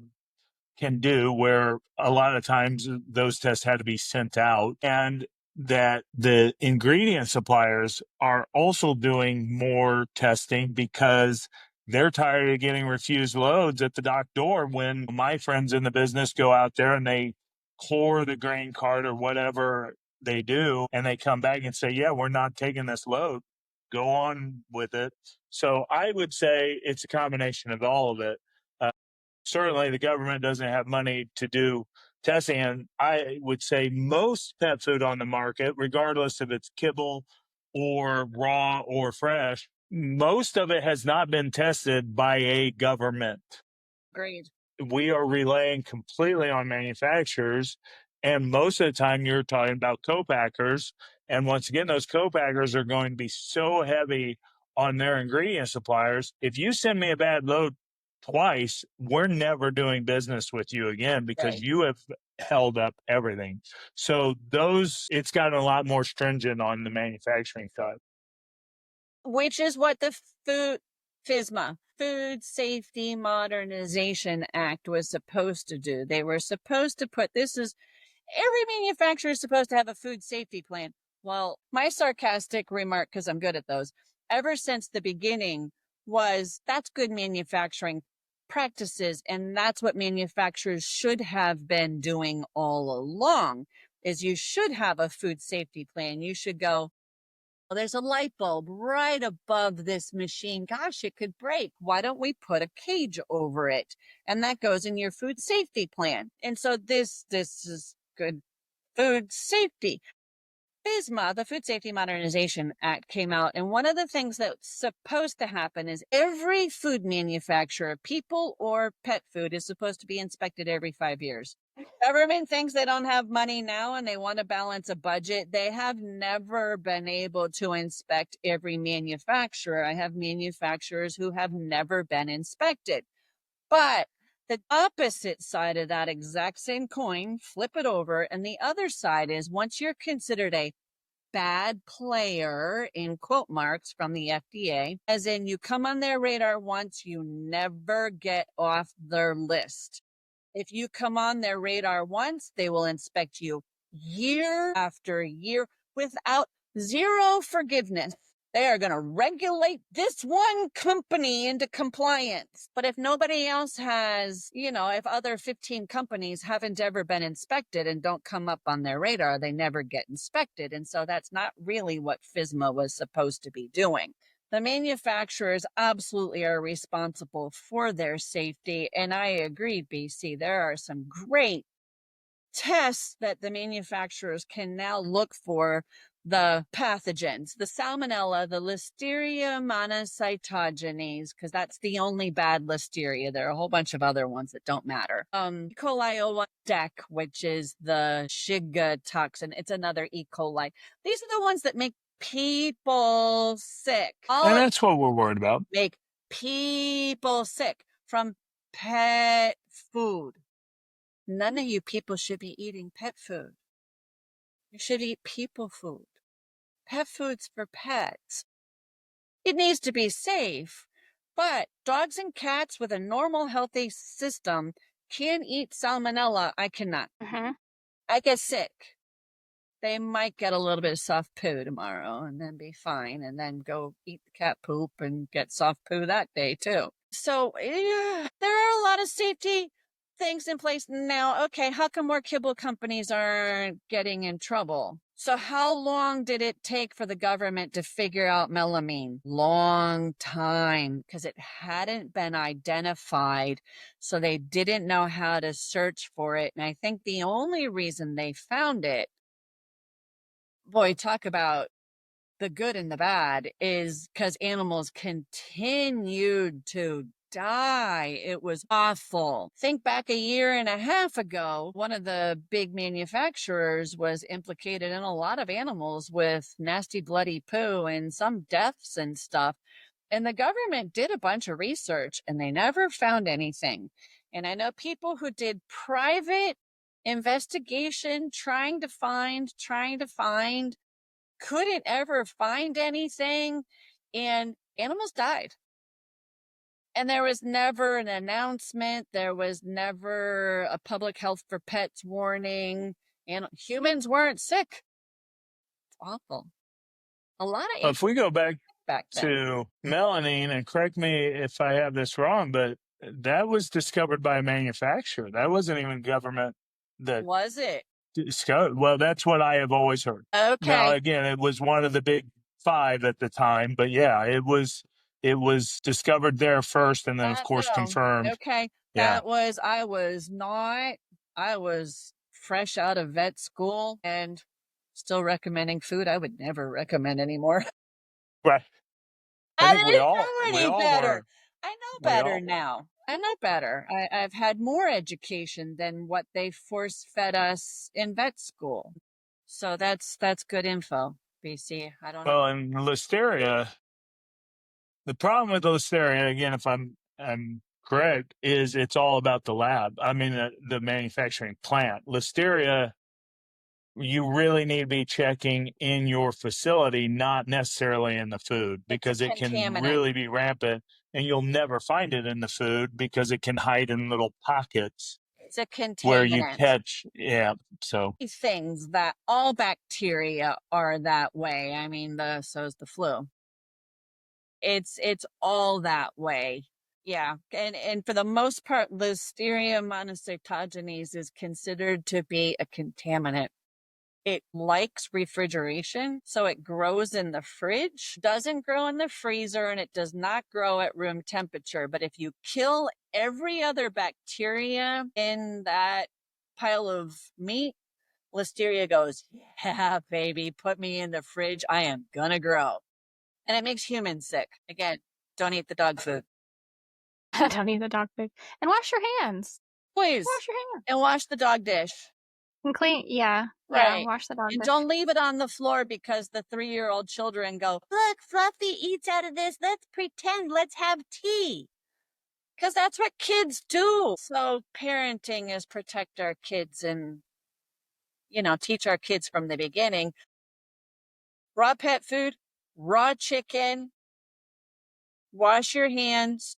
can do, where a lot of times those tests had to be sent out, and that the ingredient suppliers are also doing more testing because they're tired of getting refused loads at the dock door. When my friends in the business go out there and they core the grain cart or whatever they do, and they come back and say, yeah, we're not taking this load, go on with it. So I would say it's a combination of all of it. Certainly the government doesn't have money to do testing. And I would say most pet food on the market, regardless if it's kibble or raw or fresh, most of it has not been tested by a government. Agreed. We are relying completely on manufacturers. And most of the time you're talking about co-packers. And once again, those co-packers are going to be so heavy on their ingredient suppliers. If you send me a bad load twice, we're never doing business with you again because Right. you have held up everything. So it's gotten a lot more stringent on the manufacturing side. Which is what the FSMA, Food Safety Modernization Act, was supposed to do. They were supposed to every manufacturer is supposed to have a food safety plan. Well, my sarcastic remark, because I'm good at those, ever since the beginning was that's good manufacturing practices, and that's what manufacturers should have been doing all along, is you should have a food safety plan. You should go, well, there's a light bulb right above this machine. Gosh, it could break. Why don't we put a cage over it? And that goes in your food safety plan. And so this is good food safety. FSMA, the Food Safety Modernization Act, came out, and one of the things that's supposed to happen is every food manufacturer, people or pet food, is supposed to be inspected every 5 years. Government thinks they don't have money now and they want to balance a budget. They have never been able to inspect every manufacturer. I have manufacturers who have never been inspected. But the opposite side of that exact same coin, flip it over, and the other side is once you're considered a bad player, in quote marks, from the FDA, as in you come on their radar once, you never get off their list. If you come on their radar once, they will inspect you year after year without zero forgiveness. They are going to regulate this one company into compliance. But if nobody else has, if other 15 companies haven't ever been inspected and don't come up on their radar, they never get inspected. And so that's not really what FSMA was supposed to be doing. The manufacturers absolutely are responsible for their safety. And I agree, BC, there are some great tests that the manufacturers can now look for the pathogens, the Salmonella, the Listeria monocytogenes, because that's the only bad Listeria. There are a whole bunch of other ones that don't matter. E. coli DEC, which is the Shiga toxin. It's another E. coli. These are the ones that make people sick. And that's what we're worried about. Make people sick from pet food. None of you people should be eating pet food. You should eat people food. Pet food's for pets. It needs to be safe, but dogs and cats with a normal, healthy system can eat salmonella. I cannot. Mm-hmm. I get sick. They might get a little bit of soft poo tomorrow and then be fine and then go eat the cat poop and get soft poo that day too. So there are a lot of safety things in place now. Okay, how come more kibble companies aren't getting in trouble? So how long did it take for the government to figure out melamine? Long time, because it hadn't been identified. So they didn't know how to search for it. And I think the only reason they found it, boy, talk about the good and the bad, is because animals continued to die. It was awful. Think back a year and a half ago, one of the big manufacturers was implicated in a lot of animals with nasty bloody poo and some deaths and stuff. And the government did a bunch of research and they never found anything. And I know people who did private investigation trying to find, couldn't ever find anything, and animals died. And there was never an announcement. There was never a public health for pets warning. And humans weren't sick. It's awful. A lot of If we go back then. to melanine, and correct me if I have this wrong, but that was discovered by a manufacturer. That wasn't even government that Was it? discovered. Well, that's what I have always heard. Now, Okay. again, it was one of the big five at the time, but yeah, it was discovered there first, and then of course No. confirmed. Okay. Yeah. I was fresh out of vet school and still recommending food I would never recommend anymore. Right. I think we didn't all- know we any all better. were. I know We better all were. now. I know better. I've had more education than what they force fed us in vet school. So that's good info, BC. I don't know. Well, and listeria, the problem with listeria, again, if I'm correct, is it's all about the lab. I mean, the manufacturing plant. Listeria, you really need to be checking in your facility, not necessarily in the food, because it can contaminant. really be rampant, and you'll never find it in the food because it can hide in little pockets It's a contaminant. where you catch. Yeah, so Things that all bacteria are that way. I mean, so is the flu. It's all that way. Yeah. And for the most part, Listeria monocytogenes is considered to be a contaminant. It likes refrigeration, so it grows in the fridge, doesn't grow in the freezer, and it does not grow at room temperature. But if you kill every other bacteria in that pile of meat, Listeria goes, yeah, baby, put me in the fridge. I am gonna grow. And it makes humans sick. Again, don't eat the dog food. Don't eat the dog food. And wash your hands. Please. Wash your hands. And wash the dog dish. And clean, yeah. Right. Yeah, wash the dog And dish. don't leave it on the floor because the 3-year-old children go, look, Fluffy eats out of this. Let's pretend. Let's have tea. Because that's what kids do. So parenting is protect our kids and, teach our kids from the beginning. Raw pet food, raw chicken, wash your hands,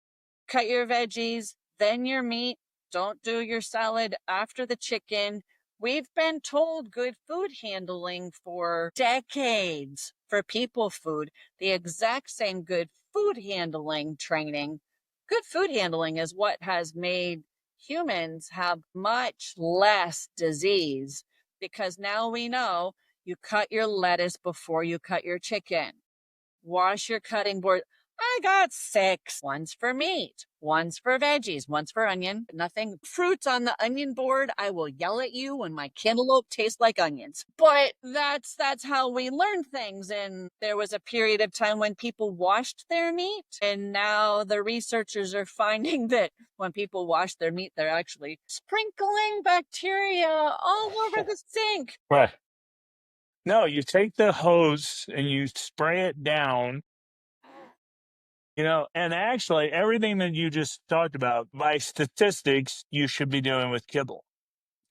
cut your veggies, then your meat. Don't do your salad after the chicken. We've been told good food handling for decades for people food, the exact same good food handling training. Good food handling is what has made humans have much less disease because now we know you cut your lettuce before you cut your chicken. Wash your cutting board. I got 6. One's for meat, one's for veggies, one's for onion. Nothing fruits on the onion board. I will yell at you when my cantaloupe tastes like onions. But that's how we learn things. And there was a period of time when people washed their meat. And now the researchers are finding that when people wash their meat, they're actually sprinkling bacteria all over the sink. right. No, you take the hose and you spray it down. And actually everything that you just talked about, by statistics, you should be doing with kibble.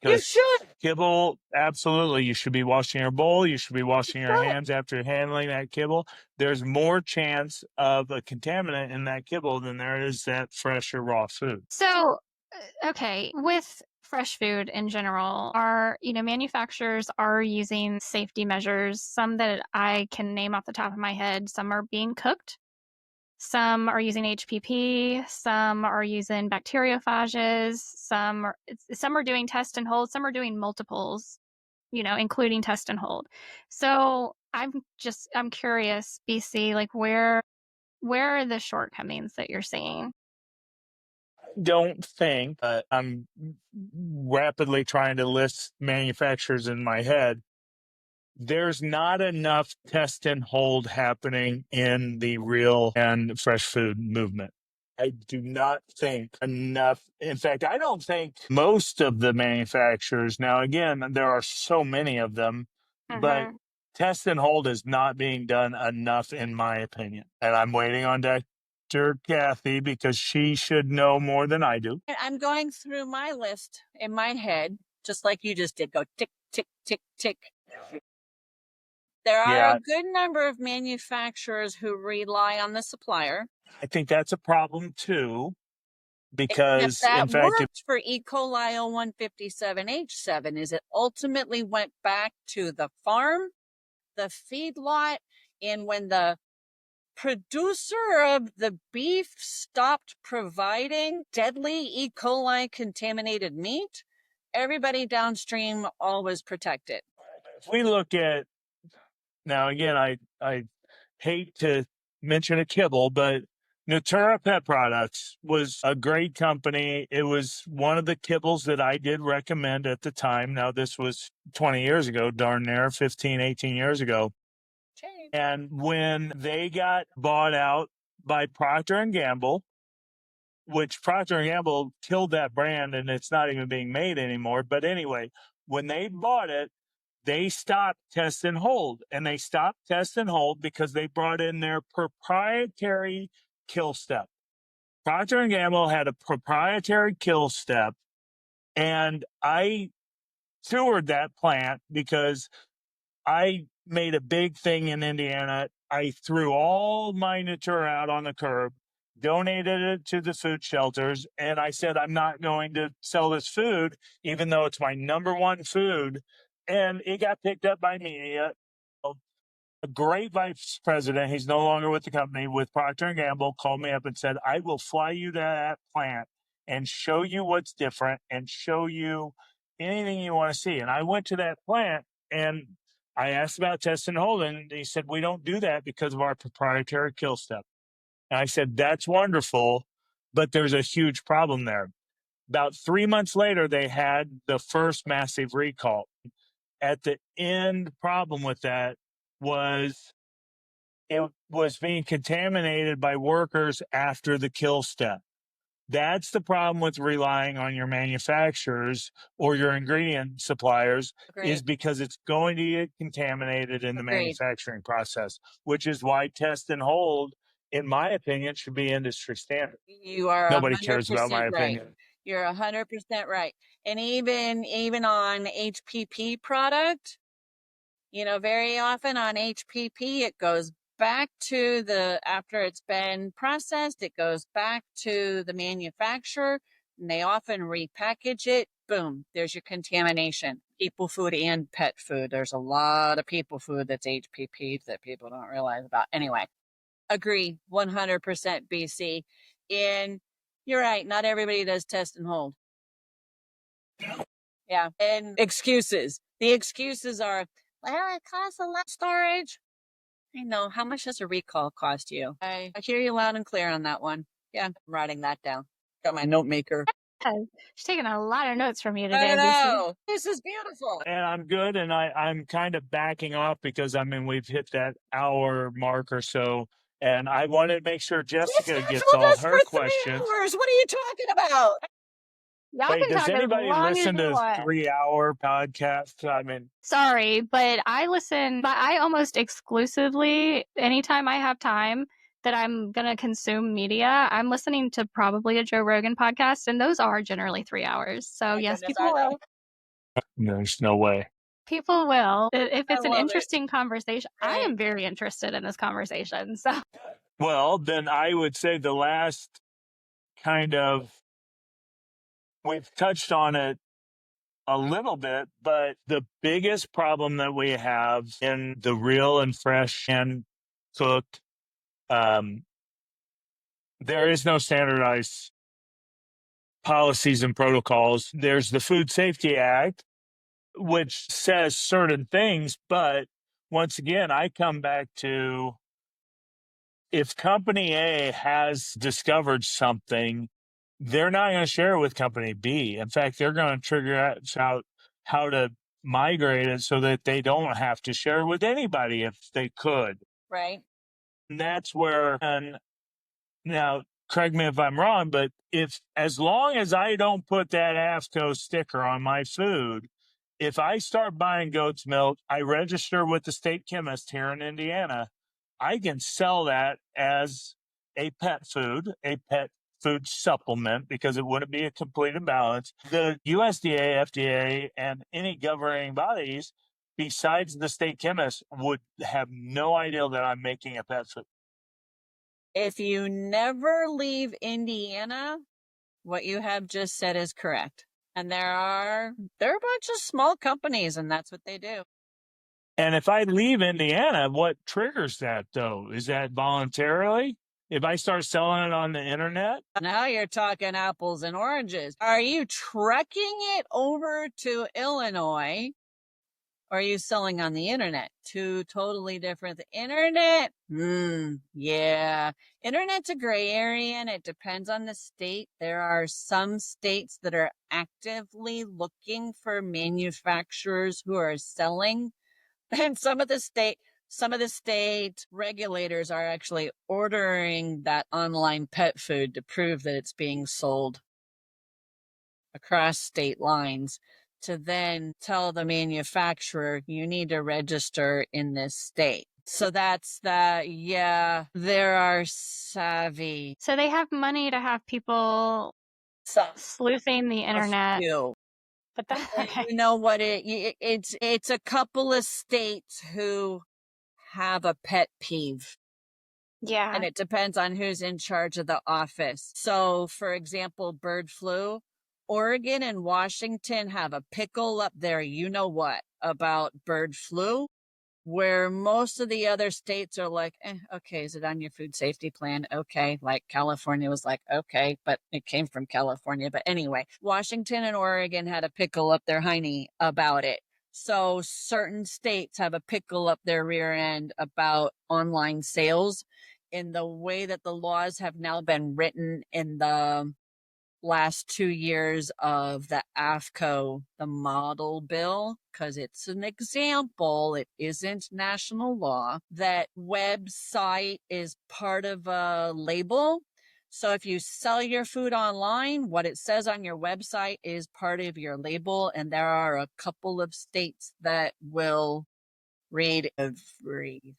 You should. Kibble, absolutely. You should be washing your bowl. You should be washing your hands after handling that kibble. There's more chance of a contaminant in that kibble than there is that fresh or raw food. So, okay, with fresh food in general, manufacturers are using safety measures, some that I can name off the top of my head. Some are being cooked. Some are using HPP, some are using bacteriophages, some are doing test and hold, some are doing multiples, including test and hold. So I'm curious, BC, like where are the shortcomings that you're seeing? Don't think I'm rapidly trying to list manufacturers in my head. There's not enough test and hold happening in the real and fresh food movement. I do not think enough. In fact, I don't think most of the manufacturers, now again, there are so many of them, but test and hold is not being done enough, in my opinion. And I'm waiting on Dr. Cathy because she should know more than I do. I'm going through my list in my head, just like you just did. Go tick, tick, tick, tick. There are a good number of manufacturers who rely on the supplier. I think that's a problem too, because that in fact, worked for E. coli 0157H7 is it ultimately went back to the farm, the feedlot, and when the producer of the beef stopped providing deadly E. coli contaminated meat, everybody downstream all was protected. If we look at, now again, I hate to mention a kibble, but Natura Pet Products was a great company. It was one of the kibbles that I did recommend at the time. Now, this was 20 years ago, darn near 15, 18 years ago. And when they got bought out by Procter & Gamble, which Procter & Gamble killed that brand and it's not even being made anymore. But anyway, when they bought it, they stopped test and hold. And they stopped test and hold because they brought in their proprietary kill step. Procter & Gamble had a proprietary kill step. And I toured that plant because I made a big thing in Indiana. I threw all my Natura out on the curb, donated it to the food shelters, and I said, I'm not going to sell this food, even though it's my number one food. And it got picked up by media. A great vice president, he's no longer with the company, with Procter & Gamble, called me up and said, I will fly you to that plant and show you what's different and show you anything you want to see. And I went to that plant and I asked about test and hold, and he said, we don't do that because of our proprietary kill step. And I said, that's wonderful, but there's a huge problem there. About 3 months later, they had the first massive recall. At the end, problem with that was it was being contaminated by workers after the kill step. That's the problem with relying on your manufacturers or your ingredient suppliers. Agreed. Is because it's going to get contaminated in the manufacturing process, which is why test and hold, in my opinion, should be industry standard. You are Nobody cares about my opinion. You're 100% right. And even on HPP product, very often on HPP, it goes back to after it's been processed, it goes back to the manufacturer, and they often repackage it. Boom, there's your contamination. People food and pet food. There's a lot of people food that's HPP that people don't realize about. Anyway, agree 100% BC. And you're right, not everybody does test and hold. Yeah, and excuses. The excuses are, well, it costs a lot of storage. I know. How much does a recall cost you? I hear you loud and clear on that one. Yeah, I'm writing that down. Got my note maker. She's taking a lot of notes from you today. I know. This is beautiful. And I'm good. And I'm kind of backing off because, we've hit that hour mark or so. And I wanted to make sure Jessica gets all her questions. What are you talking about? Y'all can does talk anybody as long listen as you to want. 3-hour podcasts? Sorry, but I listen, but I almost exclusively, anytime I have time that I'm going to consume media, I'm listening to probably a Joe Rogan podcast, and those are generally 3 hours. So yes, people will. There's no way. People will. If it's an interesting conversation, I am very interested in this conversation. So, well, then I would say the last we've touched on it a little bit, but the biggest problem that we have in the real and fresh and cooked There is no standardized policies and protocols. There's the Food Safety Act, which says certain things, but once again, I come back to, if company A has discovered something, they're not going to share it with company B. In fact, they're going to figure out how to migrate it so that they don't have to share it with anybody if they could. Right. And that's where, and now, correct me if I'm wrong, but as long as I don't put that AFCO sticker on my food, if I start buying goat's milk, I register with the state chemist here in Indiana, I can sell that as a pet food supplement, because it wouldn't be a complete imbalance. The USDA, FDA, and any governing bodies besides the state chemist would have no idea that I'm making a pet food. If you never leave Indiana, what you have just said is correct. And there are a bunch of small companies, and that's what they do. And if I leave Indiana, what triggers that, though? Is that voluntarily? If I start selling it on the internet? Now you're talking apples and oranges. Are you trucking it over to Illinois? Or are you selling on the internet? Two totally different. The internet? Yeah. Internet's a gray area, and it depends on the state. There are some states that are actively looking for manufacturers who are selling. And some of the state regulators are actually ordering that online pet food to prove that it's being sold across state lines, to then tell the manufacturer, you need to register in this state. So that's that. Yeah, there are savvy. So they have money to have people sleuthing the internet. But okay. You know what? It's a couple of states who have a pet peeve. Yeah. And it depends on who's in charge of the office. So, for example, bird flu, Oregon and Washington have a pickle up there, you know what, about bird flu, where most of the other states are like, okay, is it on your food safety plan? Okay. Like California was like, okay, but it came from California. But anyway, Washington and Oregon had a pickle up their hiney about it. So certain states have a pickle up their rear end about online sales. In the way that the laws have now been written in the last 2 years of the AFCO, the model bill, because it's an example, it isn't national law, that website is part of a label. So if you sell your food online, what it says on your website is part of your label. And there are a couple of states that will read everything.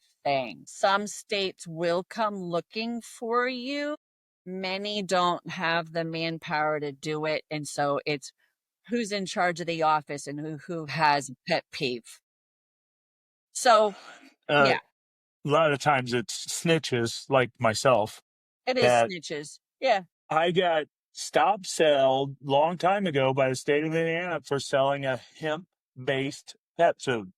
Some states will come looking for you. Many don't have the manpower to do it. And so it's who's in charge of the office and who has pet peeve. So, yeah. A lot of times it's snitches like myself. It is snitches. Yeah. I got stop sold long time ago by the state of Indiana for selling a hemp-based pet food.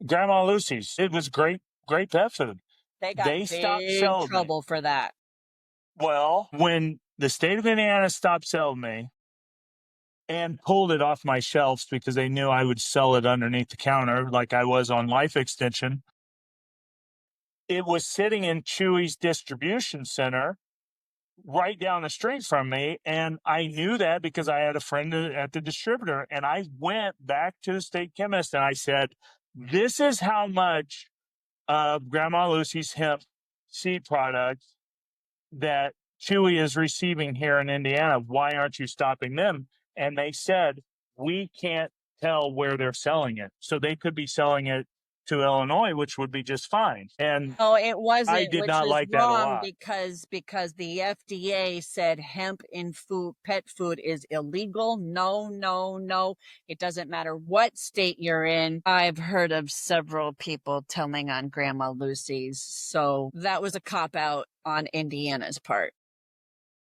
Grandma Lucy's. It was great pet food. They stopped selling trouble for that. Well, when the state of Indiana stopped selling me and pulled it off my shelves because they knew I would sell it underneath the counter like I was on Life Extension, it was sitting in Chewy's distribution center right down the street from me. And I knew that because I had a friend at the distributor. And I went back to the state chemist and I said, this is how much of Grandma Lucy's hemp seed products that Chewy is receiving here in Indiana. Why aren't you stopping them? And they said, we can't tell where they're selling it. So they could be selling it to Illinois, which would be just fine. And no, it wasn't. I did not like that a lot because the FDA said hemp in pet food is illegal. No. It doesn't matter what state you're in. I've heard of several people telling on Grandma Lucy's. So that was a cop out on Indiana's part.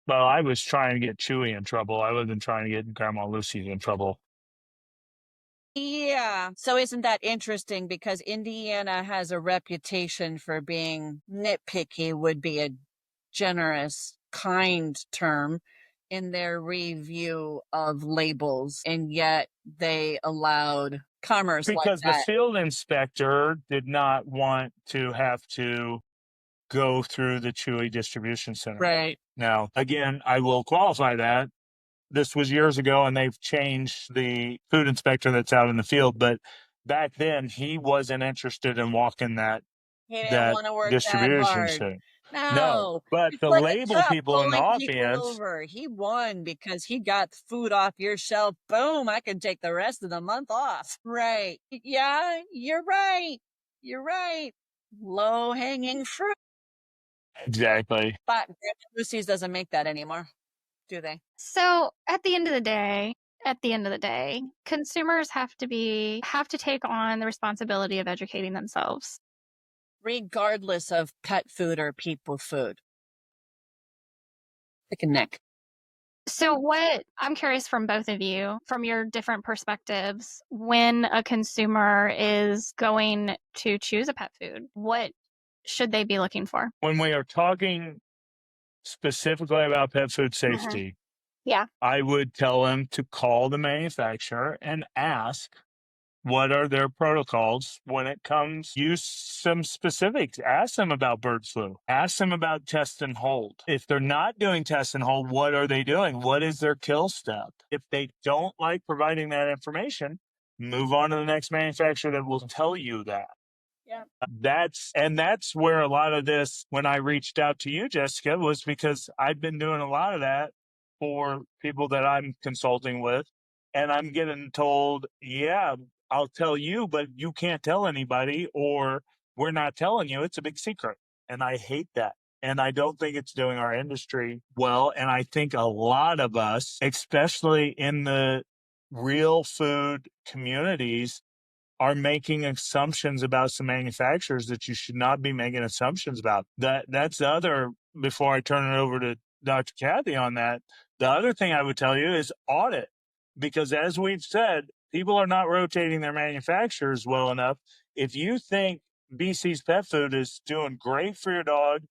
Well, I was trying to get Chewy in trouble. I wasn't trying to get Grandma Lucy in trouble. Yeah. So isn't that interesting? Because Indiana has a reputation for being nitpicky, would be a generous kind term in their review of labels, and yet they allowed commerce because like the that. field inspector did not want to have to go through the Chewy distribution center. Right. Now, again, I will qualify that. This was years ago, and they've changed the food inspector that's out in the field. But back then, he wasn't interested in walking that He didn't want to work that distribution hard. center. No, But he's the like a label cop people in the pulling people audience, over. He won because he got food off your shelf. Boom, I can take the rest of the month off. Right. Yeah, you're right. You're right. Low hanging fruit. exactly. But Grandma Lucy's doesn't make that anymore, do they? So at the end of the day, consumers have to take on the responsibility of educating themselves. Regardless of pet food or people food. Pick a neck. So I'm curious from both of you, from your different perspectives, when a consumer is going to choose a pet food, what should they be looking for? When we are talking specifically about pet food safety, Yeah. I would tell them to call the manufacturer and ask what are their protocols when it comes. Use some specifics. Ask them about bird flu. Ask them about test and hold. If they're not doing test and hold, what are they doing? What is their kill step? If they don't like providing that information, move on to the next manufacturer that will tell you that. Yeah. That's where a lot of this, when I reached out to you, Jessica, was because I've been doing a lot of that for people that I'm consulting with. And I'm getting told, yeah, I'll tell you, but you can't tell anybody, or we're not telling you. It's a big secret. And I hate that. And I don't think it's doing our industry well. And I think a lot of us, especially in the real food communities, are making assumptions about some manufacturers that you should not be making assumptions about. That's the other, before I turn it over to Dr. Cathy on that, the other thing I would tell you is audit. Because as we've said, people are not rotating their manufacturers well enough. If you think BC's Pet Food is doing great for your dog,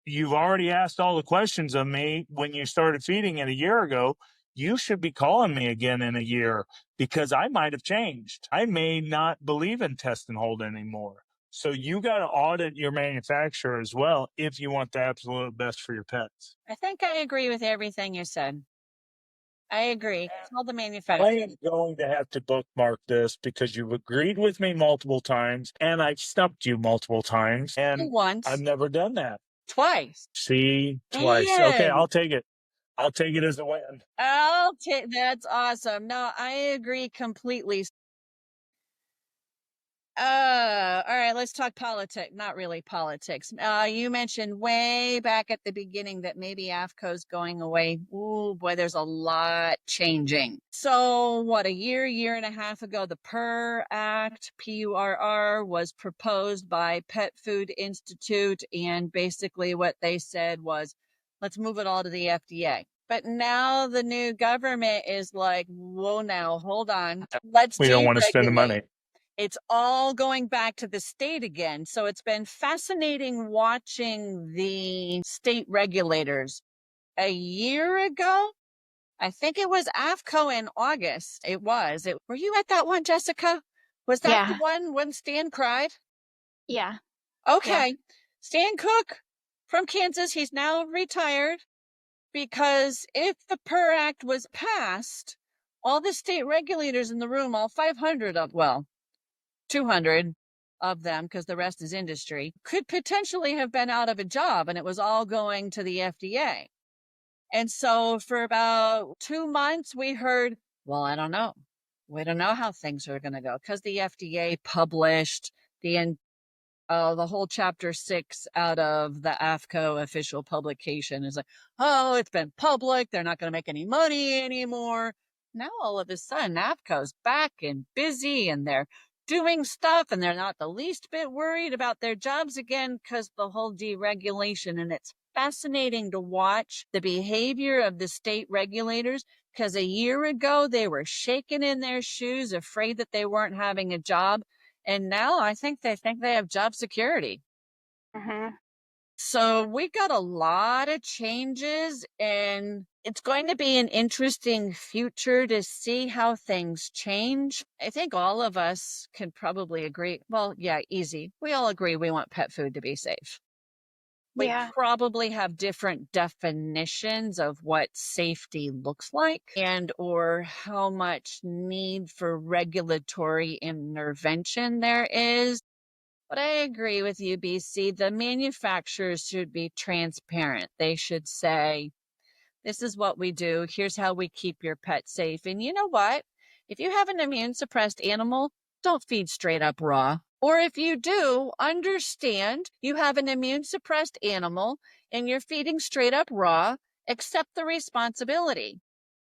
you've already asked all the questions of me when you started feeding it a year ago. You should be calling me again in a year, because I might have changed. I may not believe in test and hold anymore. So you got to audit your manufacturer as well if you want the absolute best for your pets. I think I agree with everything you said. I agree. Call the manufacturer. I am going to have to bookmark this because you've agreed with me multiple times and I've stumped you multiple times. And Once. I've never done that. Twice. See, twice. Okay, I'll take it. I'll take it as a win. That's awesome. No, I agree completely. All right, let's talk politics. Not really politics. You mentioned way back at the beginning that maybe AFCO's going away. Ooh, boy, there's a lot changing. So what, a year and a half ago, the PURR Act, PURR, was proposed by Pet Food Institute. And basically what they said was, let's move it all to the FDA. But now the new government is like, whoa, now, hold on. We don't want to spend the money. It's all going back to the state again. So it's been fascinating watching the state regulators. A year ago, I think it was AFCO in August. Were you at that one, Jessica? Was that the one when Stan cried? Yeah. Okay. Yeah. Stan Cook from Kansas, he's now retired, because if the PURR Act was passed, all the state regulators in the room, all 500 of, 200 of them, because the rest is industry, could potentially have been out of a job, and it was all going to the FDA. And so for about 2 months, we heard, well, I don't know. We don't know how things are going to go, because the FDA published the whole chapter 6 out of the AFCO official publication. Is like, oh, it's been public. They're not going to make any money anymore. Now all of a sudden, AFCO's back and busy, and they're doing stuff, and they're not the least bit worried about their jobs again because the whole deregulation. And it's fascinating to watch the behavior of the state regulators, because a year ago they were shaking in their shoes, afraid that they weren't having a job. And now I think they have job security. Mm-hmm. So we got a lot of changes, and it's going to be an interesting future to see how things change. I think all of us can probably agree. Well, yeah, easy. We all agree we want pet food to be safe. We Yeah. probably have different definitions of what safety looks like and or how much need for regulatory intervention there is. But I agree with you, BC. The manufacturers should be transparent. They should say, this is what we do. Here's how we keep your pet safe. And you know what? If you have an immune suppressed animal, don't feed straight up raw. Or if you do, understand you have an immune suppressed animal and you're feeding straight up raw, accept the responsibility.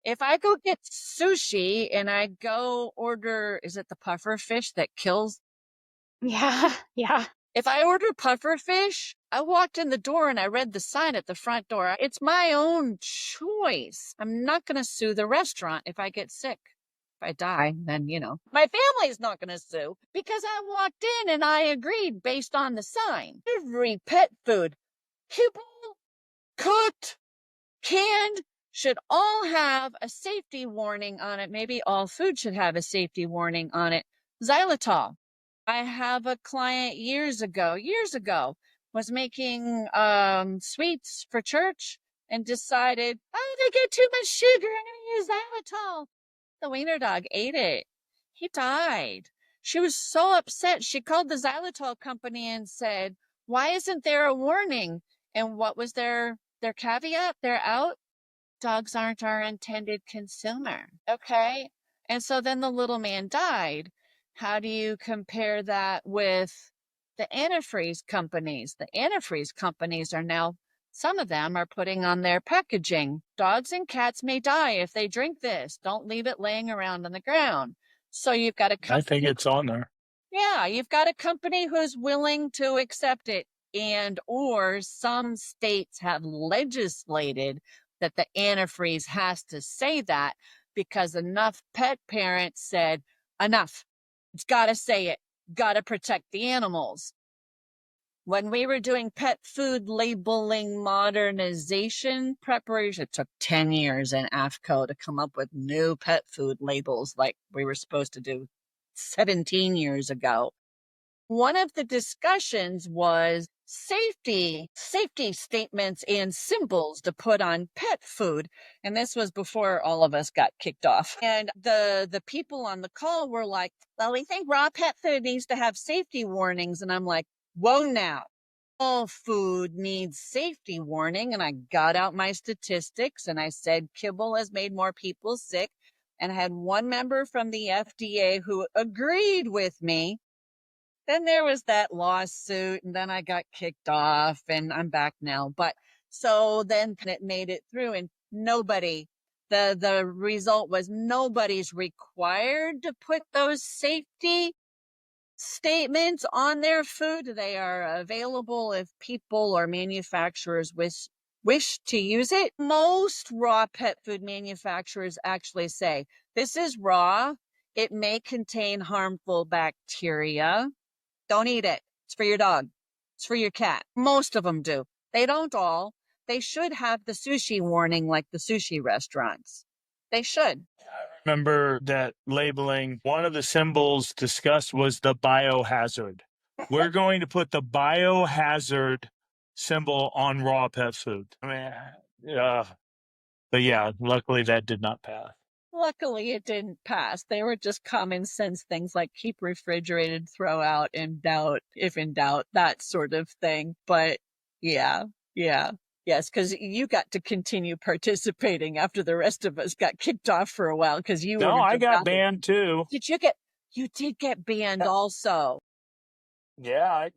If I go get sushi and I go order, is it the puffer fish that kills? Yeah. Yeah. If I order puffer fish, I walked in the door and I read the sign at the front door. It's my own choice. I'm not going to sue the restaurant if I get sick. If I die, then, my family's not going to sue because I walked in and I agreed based on the sign. Every pet food, kibble, cooked, canned, should all have a safety warning on it. Maybe all food should have a safety warning on it. Xylitol. I have a client years ago, was making sweets for church and decided, oh, they get too much sugar. I'm going to use xylitol. The wiener dog ate it. He died. She was so upset. She called the xylitol company and said, why isn't there a warning? And what was their caveat? They're out. Dogs aren't our intended consumer. Okay. And so then the little man died. How do you compare that with the antifreeze companies? The antifreeze companies are now, some of them are putting on their packaging, dogs and cats may die if they drink this. Don't leave it laying around on the ground. So you've got a I think it's on there. Yeah, you've got a company who's willing to accept it. And or some states have legislated that the antifreeze has to say that because enough pet parents said, enough. It's got to say it. Got to protect the animals. When we were doing pet food labeling modernization preparation, it took 10 years in AFCO to come up with new pet food labels like we were supposed to do 17 years ago. One of the discussions was safety statements and symbols to put on pet food. And this was before all of us got kicked off. And the people on the call were like, well, we think raw pet food needs to have safety warnings. And I'm like, whoa now. All food needs safety warning. And I got out my statistics and I said, kibble has made more people sick. And I had one member from the FDA who agreed with me. Then there was that lawsuit and then I got kicked off and I'm back now. But so then it made it through and the result was nobody's required to put those safety statements on their food. They are available if people or manufacturers wish to use it. Most raw pet food manufacturers actually say, this is raw. It may contain harmful bacteria. Don't eat it. It's for your dog. It's for your cat. Most of them do. They don't all. They should have the sushi warning like the sushi restaurants. They should. Remember that labeling, one of the symbols discussed was the biohazard. We're going to put the biohazard symbol on raw pet food. I mean, but yeah, luckily that did not pass. Luckily, it didn't pass. They were just common sense things like keep refrigerated, throw out, if in doubt, that sort of thing. But yeah. Yes, because you got to continue participating after the rest of us got kicked off for a while because you No, I got banned too. You did get banned also. Yeah,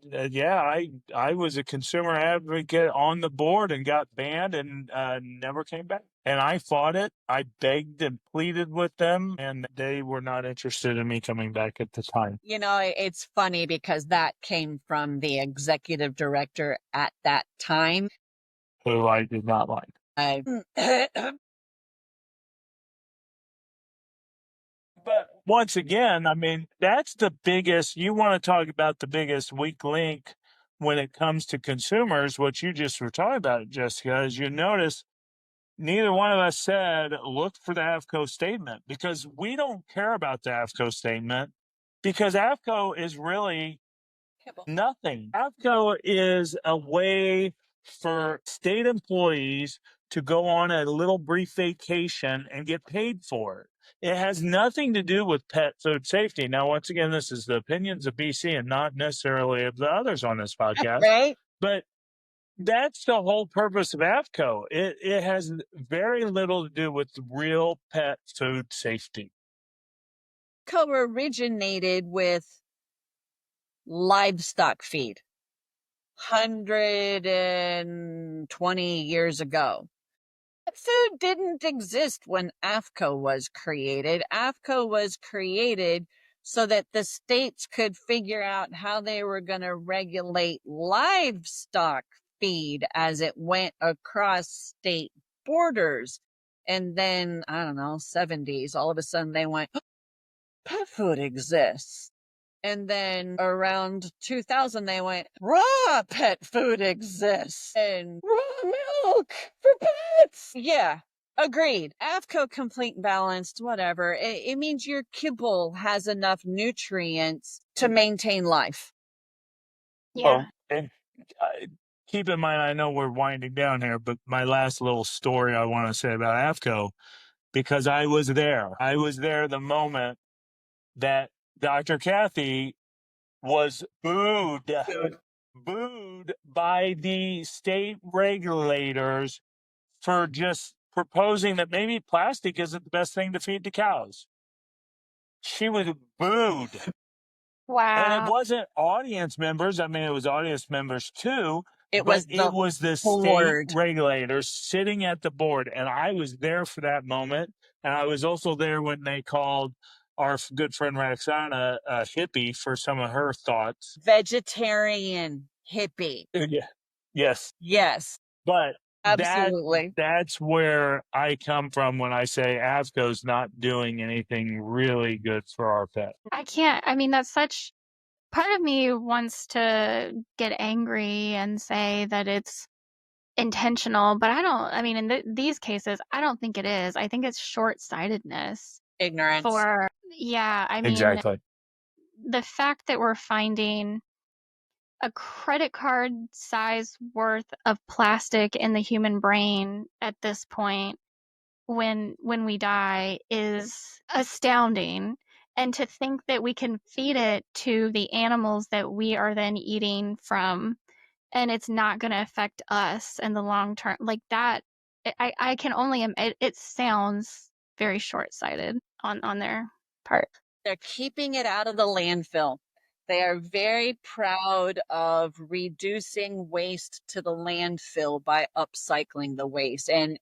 I was a consumer advocate on the board and got banned and never came back. And I fought it. I begged and pleaded with them, and they were not interested in me coming back at the time. It's funny because that came from the executive director at that time, who I did not like. But once again, I mean, that's the biggest, you want to talk about the biggest weak link when it comes to consumers, what you just were talking about, Jessica, is you notice neither one of us said, look for the AAFCO statement, because we don't care about the AAFCO statement, because AAFCO is really nothing. AAFCO is a way for state employees to go on a little brief vacation and get paid for it. It has nothing to do with pet food safety. Now, once again, this is the opinions of BC and not necessarily of the others on this podcast. Right? But that's the whole purpose of AAFCO. It has very little to do with real pet food safety. AAFCO originated with livestock feed 120 years ago. Food didn't exist when AAFCO was created. AAFCO was created so that the states could figure out how they were going to regulate livestock feed as it went across state borders. And then, I don't know, 70s, all of a sudden they went, oh, pet food exists. And then around 2000, they went, raw pet food exists and raw milk for pets. Yeah, agreed. AAFCO complete and balanced, whatever. It means your kibble has enough nutrients to maintain life. Yeah. And keep in mind, I know we're winding down here, but my last little story I want to say about AAFCO, because I was there. I was there the moment that Dr. Cathy was booed by the state regulators for just proposing that maybe plastic isn't the best thing to feed to cows. She was booed. And it Wow. wasn't audience members. I mean, it was audience members too. It But was the board. state regulators sitting at the board. And I was there for that moment. And I was also there when they called our good friend Roxana a hippie for some of her thoughts. Vegetarian hippie. Yeah. Yes. Yes, But absolutely. that's where I come from when I say ASCO's not doing anything really good for our pets. I can't. I mean, that's such. Part of me wants to get angry and say that it's intentional, but I don't. I mean, in these cases, I don't think it is. I think it's short-sightedness. Ignorance. Yeah, I mean, Exactly. the fact that we're finding a credit card size worth of plastic in the human brain at this point when we die is astounding. And to think that we can feed it to the animals that we are then eating from, and it's not going to affect us in the long term, like that, I can only, it sounds very short-sighted on their part. They're keeping it out of the landfill. They are very proud of reducing waste to the landfill by upcycling the waste. And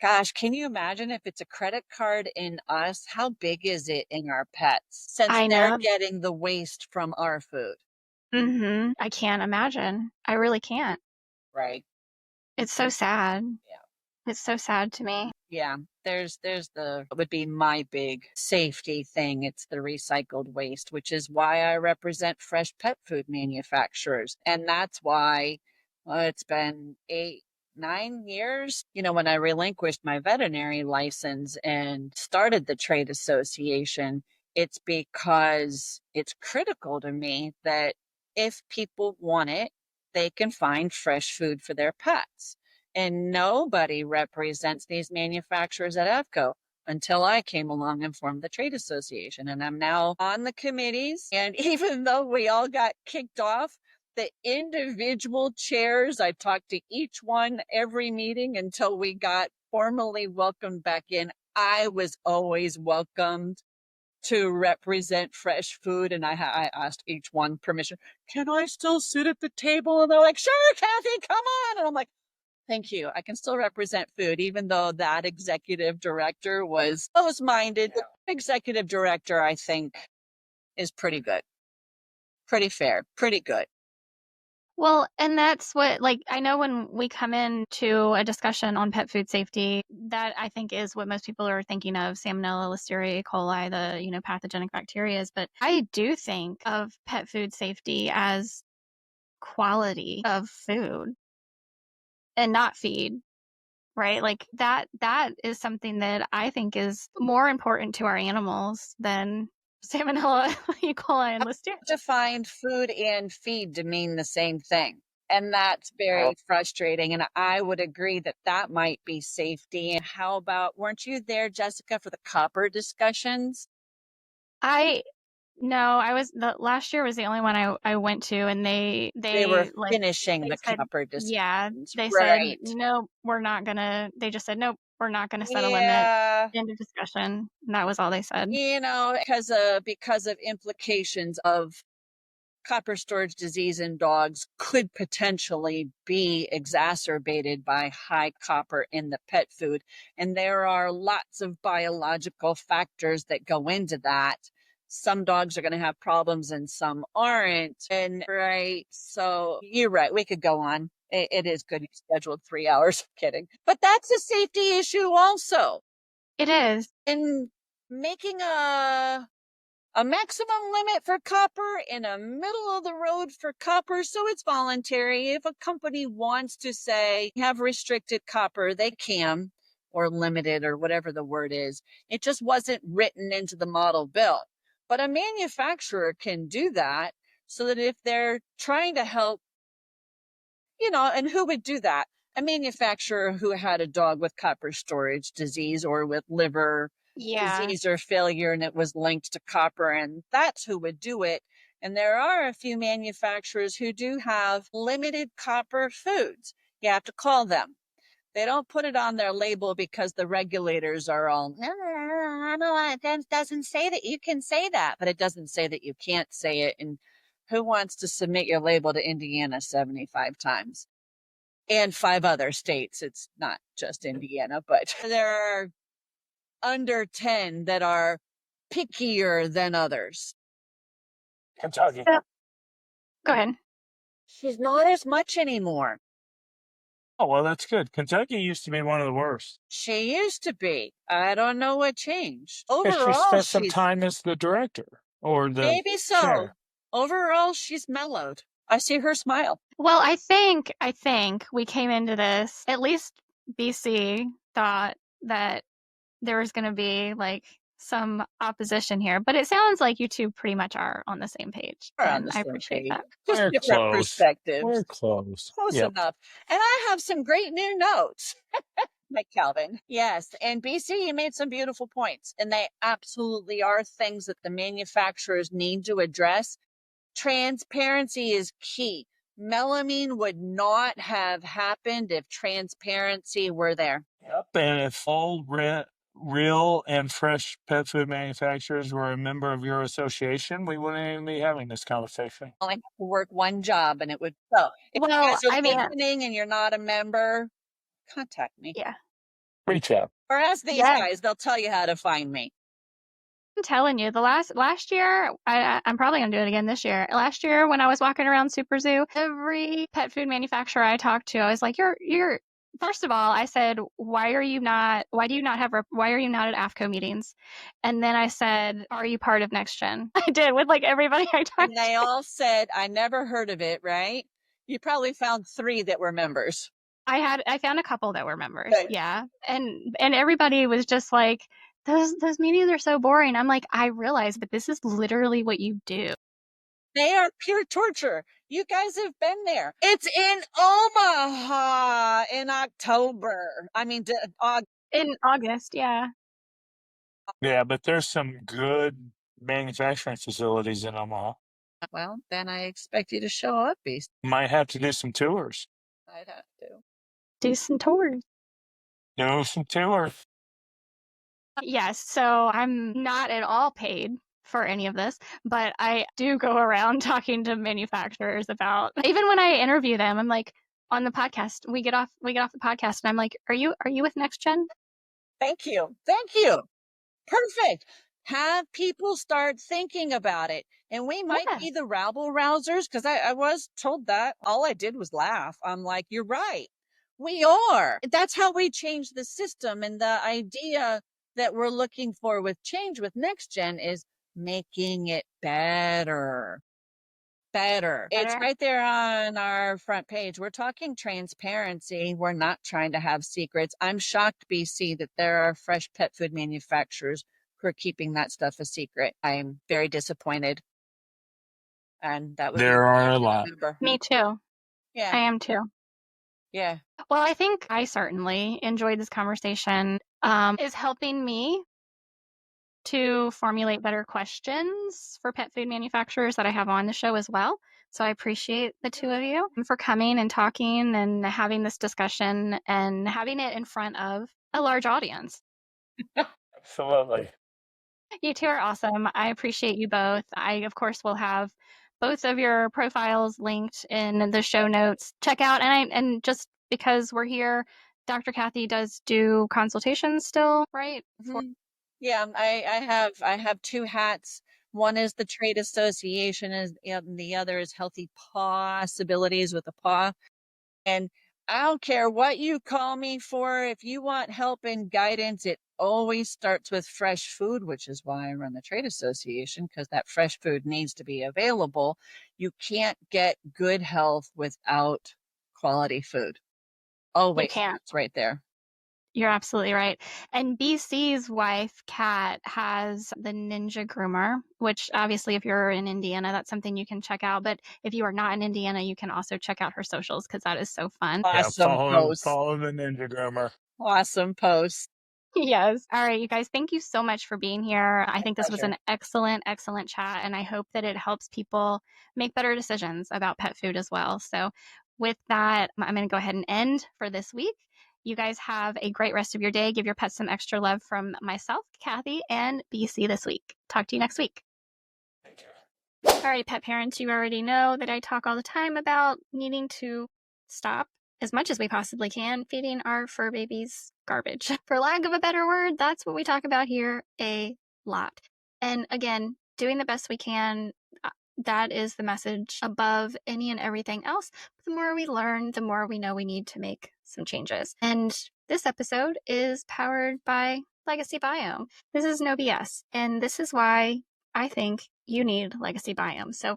gosh, can you imagine if it's a credit card in us? How big is it in our pets? Since I they're know. getting the waste from our food. I can't imagine. I really can't. Right. It's so sad. Yeah. It's so sad to me. Yeah, there's what would be my big safety thing. It's the recycled waste, which is why I represent fresh pet food manufacturers. And that's why it's been 8-9 years, when I relinquished my veterinary license and started the trade association. It's because it's critical to me that if people want it, they can find fresh food for their pets. And nobody represents these manufacturers at AAFCO until I came along and formed the trade association. And I'm now on the committees. And even though we all got kicked off, the individual chairs, I talked to each one every meeting until we got formally welcomed back in. I was always welcomed to represent fresh food. And I asked each one permission. Can I still sit at the table? And they're like, sure, Cathy, come on. And I'm like, thank you. I can still represent food, even though that executive director was close-minded. The executive director, I think, is pretty good, pretty fair, pretty good. Well, and that's what, I know when we come into a discussion on pet food safety, that I think is what most people are thinking of: Salmonella, Listeria, E. coli, the, pathogenic bacteria. But I do think of pet food safety as quality of food and not feed, right? Like that is something that I think is more important to our animals than Salmonella, E. coli, and Listeria. Defined food and feed to mean the same thing. And that's very frustrating. And I would agree that that might be safety. And how about, weren't you there, Jessica, for the copper discussions? No, I was last year was the only one I went to, and they were like finishing they the said, copper yeah, discussions. they said, Right. no, we're not gonna, they just said, nope, we're not gonna set a limit. Yeah. End of discussion. And that was all they said. You know, because of implications of copper storage disease in dogs could potentially be exacerbated by high copper in the pet food. And there are lots of biological factors that go into that. Some dogs are going to have problems and some aren't. And right. So you're right. We could go on. It is good. You scheduled 3 hours. Kidding. But that's a safety issue also. It is. And making a maximum limit for copper in a middle of the road for copper. So it's voluntary. If a company wants to say have restricted copper, they can, or limited, or whatever the word is. It just wasn't written into the model bill. But a manufacturer can do that so that if they're trying to help, you know, and who would do that? A manufacturer who had a dog with copper storage disease or with liver disease or failure, and it was linked to copper, and that's who would do it. And there are a few manufacturers who do have limited copper foods. You have to call them. They don't put it on their label because the regulators are all, no, it doesn't say that you can say that, but it doesn't say that you can't say it. And who wants to submit your label to Indiana 75 times? And 5 other states. It's not just Indiana, but there are under 10 that are pickier than others. Kentucky. Go ahead. She's not as much anymore. Oh, well, that's good. Kentucky used to be one of the worst. She used to be. I don't know what changed. Overall, she spent some time as the director or the maybe so. chair. Overall, she's mellowed. I see her smile. Well, I think we came into this, at least BC thought that there was going to be like some opposition here, but it sounds like you two pretty much are on the same page. And I appreciate that. Just We're different close. perspectives. We're close. Close enough. And I have some great new notes. Like Calvin. Yes. And BC, you made some beautiful points. And they absolutely are things that the manufacturers need to address. Transparency is key. Melamine would not have happened if transparency were there. Yep. And if all real and fresh pet food manufacturers were a member of your association, we wouldn't even be having this conversation. I have to work one job and it would so. If you guys are listening and you're not a member, contact me. Yeah. Reach out. Or ask these guys, they'll tell you how to find me. I'm telling you, the last year, I'm probably gonna do it again this year. Last year, when I was walking around Super Zoo, every pet food manufacturer I talked to, I was like, "You're." First of all, I said, "Why are you not at AFCO meetings?" And then I said, "Are you part of NextGen?" I did with like everybody I talked to. And they all said, "I never heard of it." Right? You probably found 3 that were members. I found a couple that were members. Right. Yeah, and everybody was just like, those meetings are so boring. I'm like, I realize, but this is literally what you do. They are pure torture. You guys have been there. It's in Omaha in October. I mean, in August, yeah. Yeah, but there's some good manufacturing facilities in Omaha. Well, then I expect you to show up, Beast. Might have to do some tours. I'd have to. Do some tours. Do some tours. Yes, so I'm not at all paid for any of this, but I do go around talking to manufacturers about, even when I interview them, I'm like, on the podcast, we get off the podcast and I'm like, are you with NextGen? Thank you. Perfect. Have people start thinking about it. And we might be the rabble rousers, because I was told that. All I did was laugh. I'm like, you're right. We are. That's how we change the system. And the idea that we're looking for with change with NextGen is making it better. better. It's Better? right there on our front page. We're talking transparency. We're not trying to have secrets. I'm shocked, BC, that there are fresh pet food manufacturers who are keeping that stuff a secret. I'm very disappointed. And that would be There are a to lot. remember. Me too. Yeah. I am too. Yeah. Well, I think I certainly enjoyed this conversation. Is helping me to formulate better questions for pet food manufacturers that I have on the show as well. So I appreciate the two of you for coming and talking and having this discussion and having it in front of a large audience. Absolutely. You two are awesome. I appreciate you both. I, of course, will have both of your profiles linked in the show notes. Check out, and just because we're here, Dr. Cathy does do consultations still, right? Yeah, I have two hats. One is the trade association, and the other is healthy possibilities with a paw. And I don't care what you call me for. If you want help and guidance, it always starts with fresh food, which is why I run the trade association, because that fresh food needs to be available. You can't get good health without quality food. Always, You can't. it's right there. You're absolutely right. And BC's wife, Kat, has the Ninja Groomer, which obviously, if you're in Indiana, that's something you can check out. But if you are not in Indiana, you can also check out her socials because that is so fun. Awesome post. Follow the Ninja Groomer. Awesome post. Yes. All right, you guys, thank you so much for being here. I think this was pleasure. an excellent, excellent chat, and I hope that it helps people make better decisions about pet food as well. So with that, I'm going to go ahead and end for this week. You guys have a great rest of your day. Give your pets some extra love from myself, Cathy, and BC this week. Talk to you next week. Thank you. All right, pet parents, you already know that I talk all the time about needing to stop as much as we possibly can feeding our fur babies garbage. For lack of a better word, that's what we talk about here a lot. And again, doing the best we can, that is the message above any and everything else. The more we learn, the more we know we need to make some changes. And this episode is powered by Legacy Biome. This is no BS. And this is why I think you need Legacy Biome. So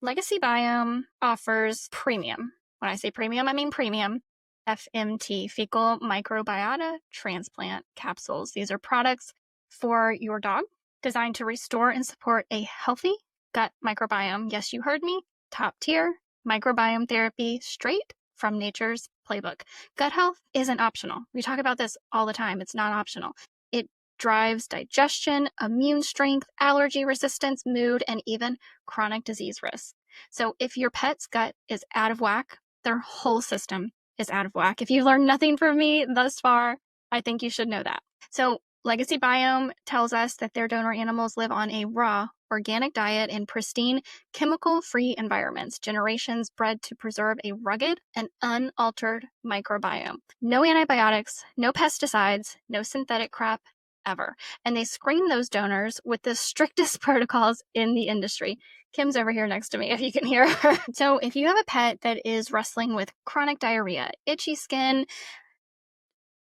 Legacy Biome offers premium. When I say premium, I mean premium FMT, fecal microbiota transplant capsules. These are products for your dog designed to restore and support a healthy gut microbiome. Yes, you heard me. Top tier microbiome therapy straight from nature's playbook. Gut health isn't optional. We talk about this all the time. It's not optional. It drives digestion, immune strength, allergy resistance, mood, and even chronic disease risk. So if your pet's gut is out of whack, their whole system is out of whack. If you've learned nothing from me thus far, I think you should know that. So Legacy Biome tells us that their donor animals live on a raw, organic diet in pristine, chemical-free environments, generations bred to preserve a rugged and unaltered microbiome. No antibiotics, no pesticides, no synthetic crap, ever. And they screen those donors with the strictest protocols in the industry. Kim's over here next to me, if you can hear her. So if you have a pet that is wrestling with chronic diarrhea, itchy skin,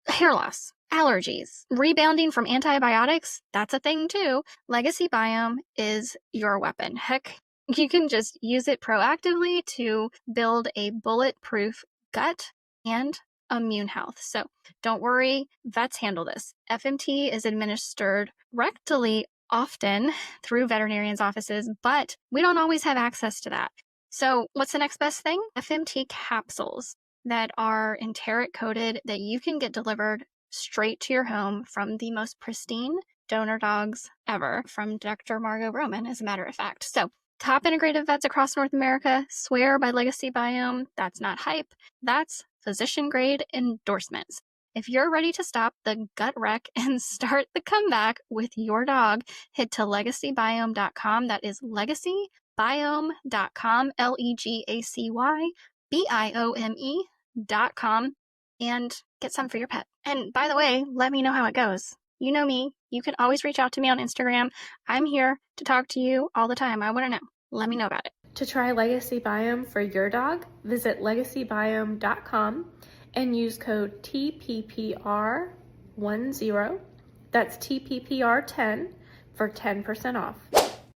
hair loss, allergies, rebounding from antibiotics, that's a thing too. Legacy Biome is your weapon. Heck, you can just use it proactively to build a bulletproof gut and immune health. So don't worry, vets handle this. FMT is administered rectally often through veterinarians' offices, but we don't always have access to that. So what's the next best thing? FMT capsules that are enteric coated that you can get delivered straight to your home from the most pristine donor dogs ever, from Dr. Margot Roman, as a matter of fact. So top integrative vets across North America swear by Legacy Biome. That's not hype. That's physician grade endorsements. If you're ready to stop the gut wreck and start the comeback with your dog, head to legacybiome.com. That is legacybiome.com, LEGACYBIOME.com, and get some for your pet. And by the way, let me know how it goes. You know me. You can always reach out to me on Instagram. I'm here to talk to you all the time. I want to know. Let me know about it. To try Legacy Biome for your dog, visit legacybiome.com and use code TPPR10, that's TPPR10, for 10% off.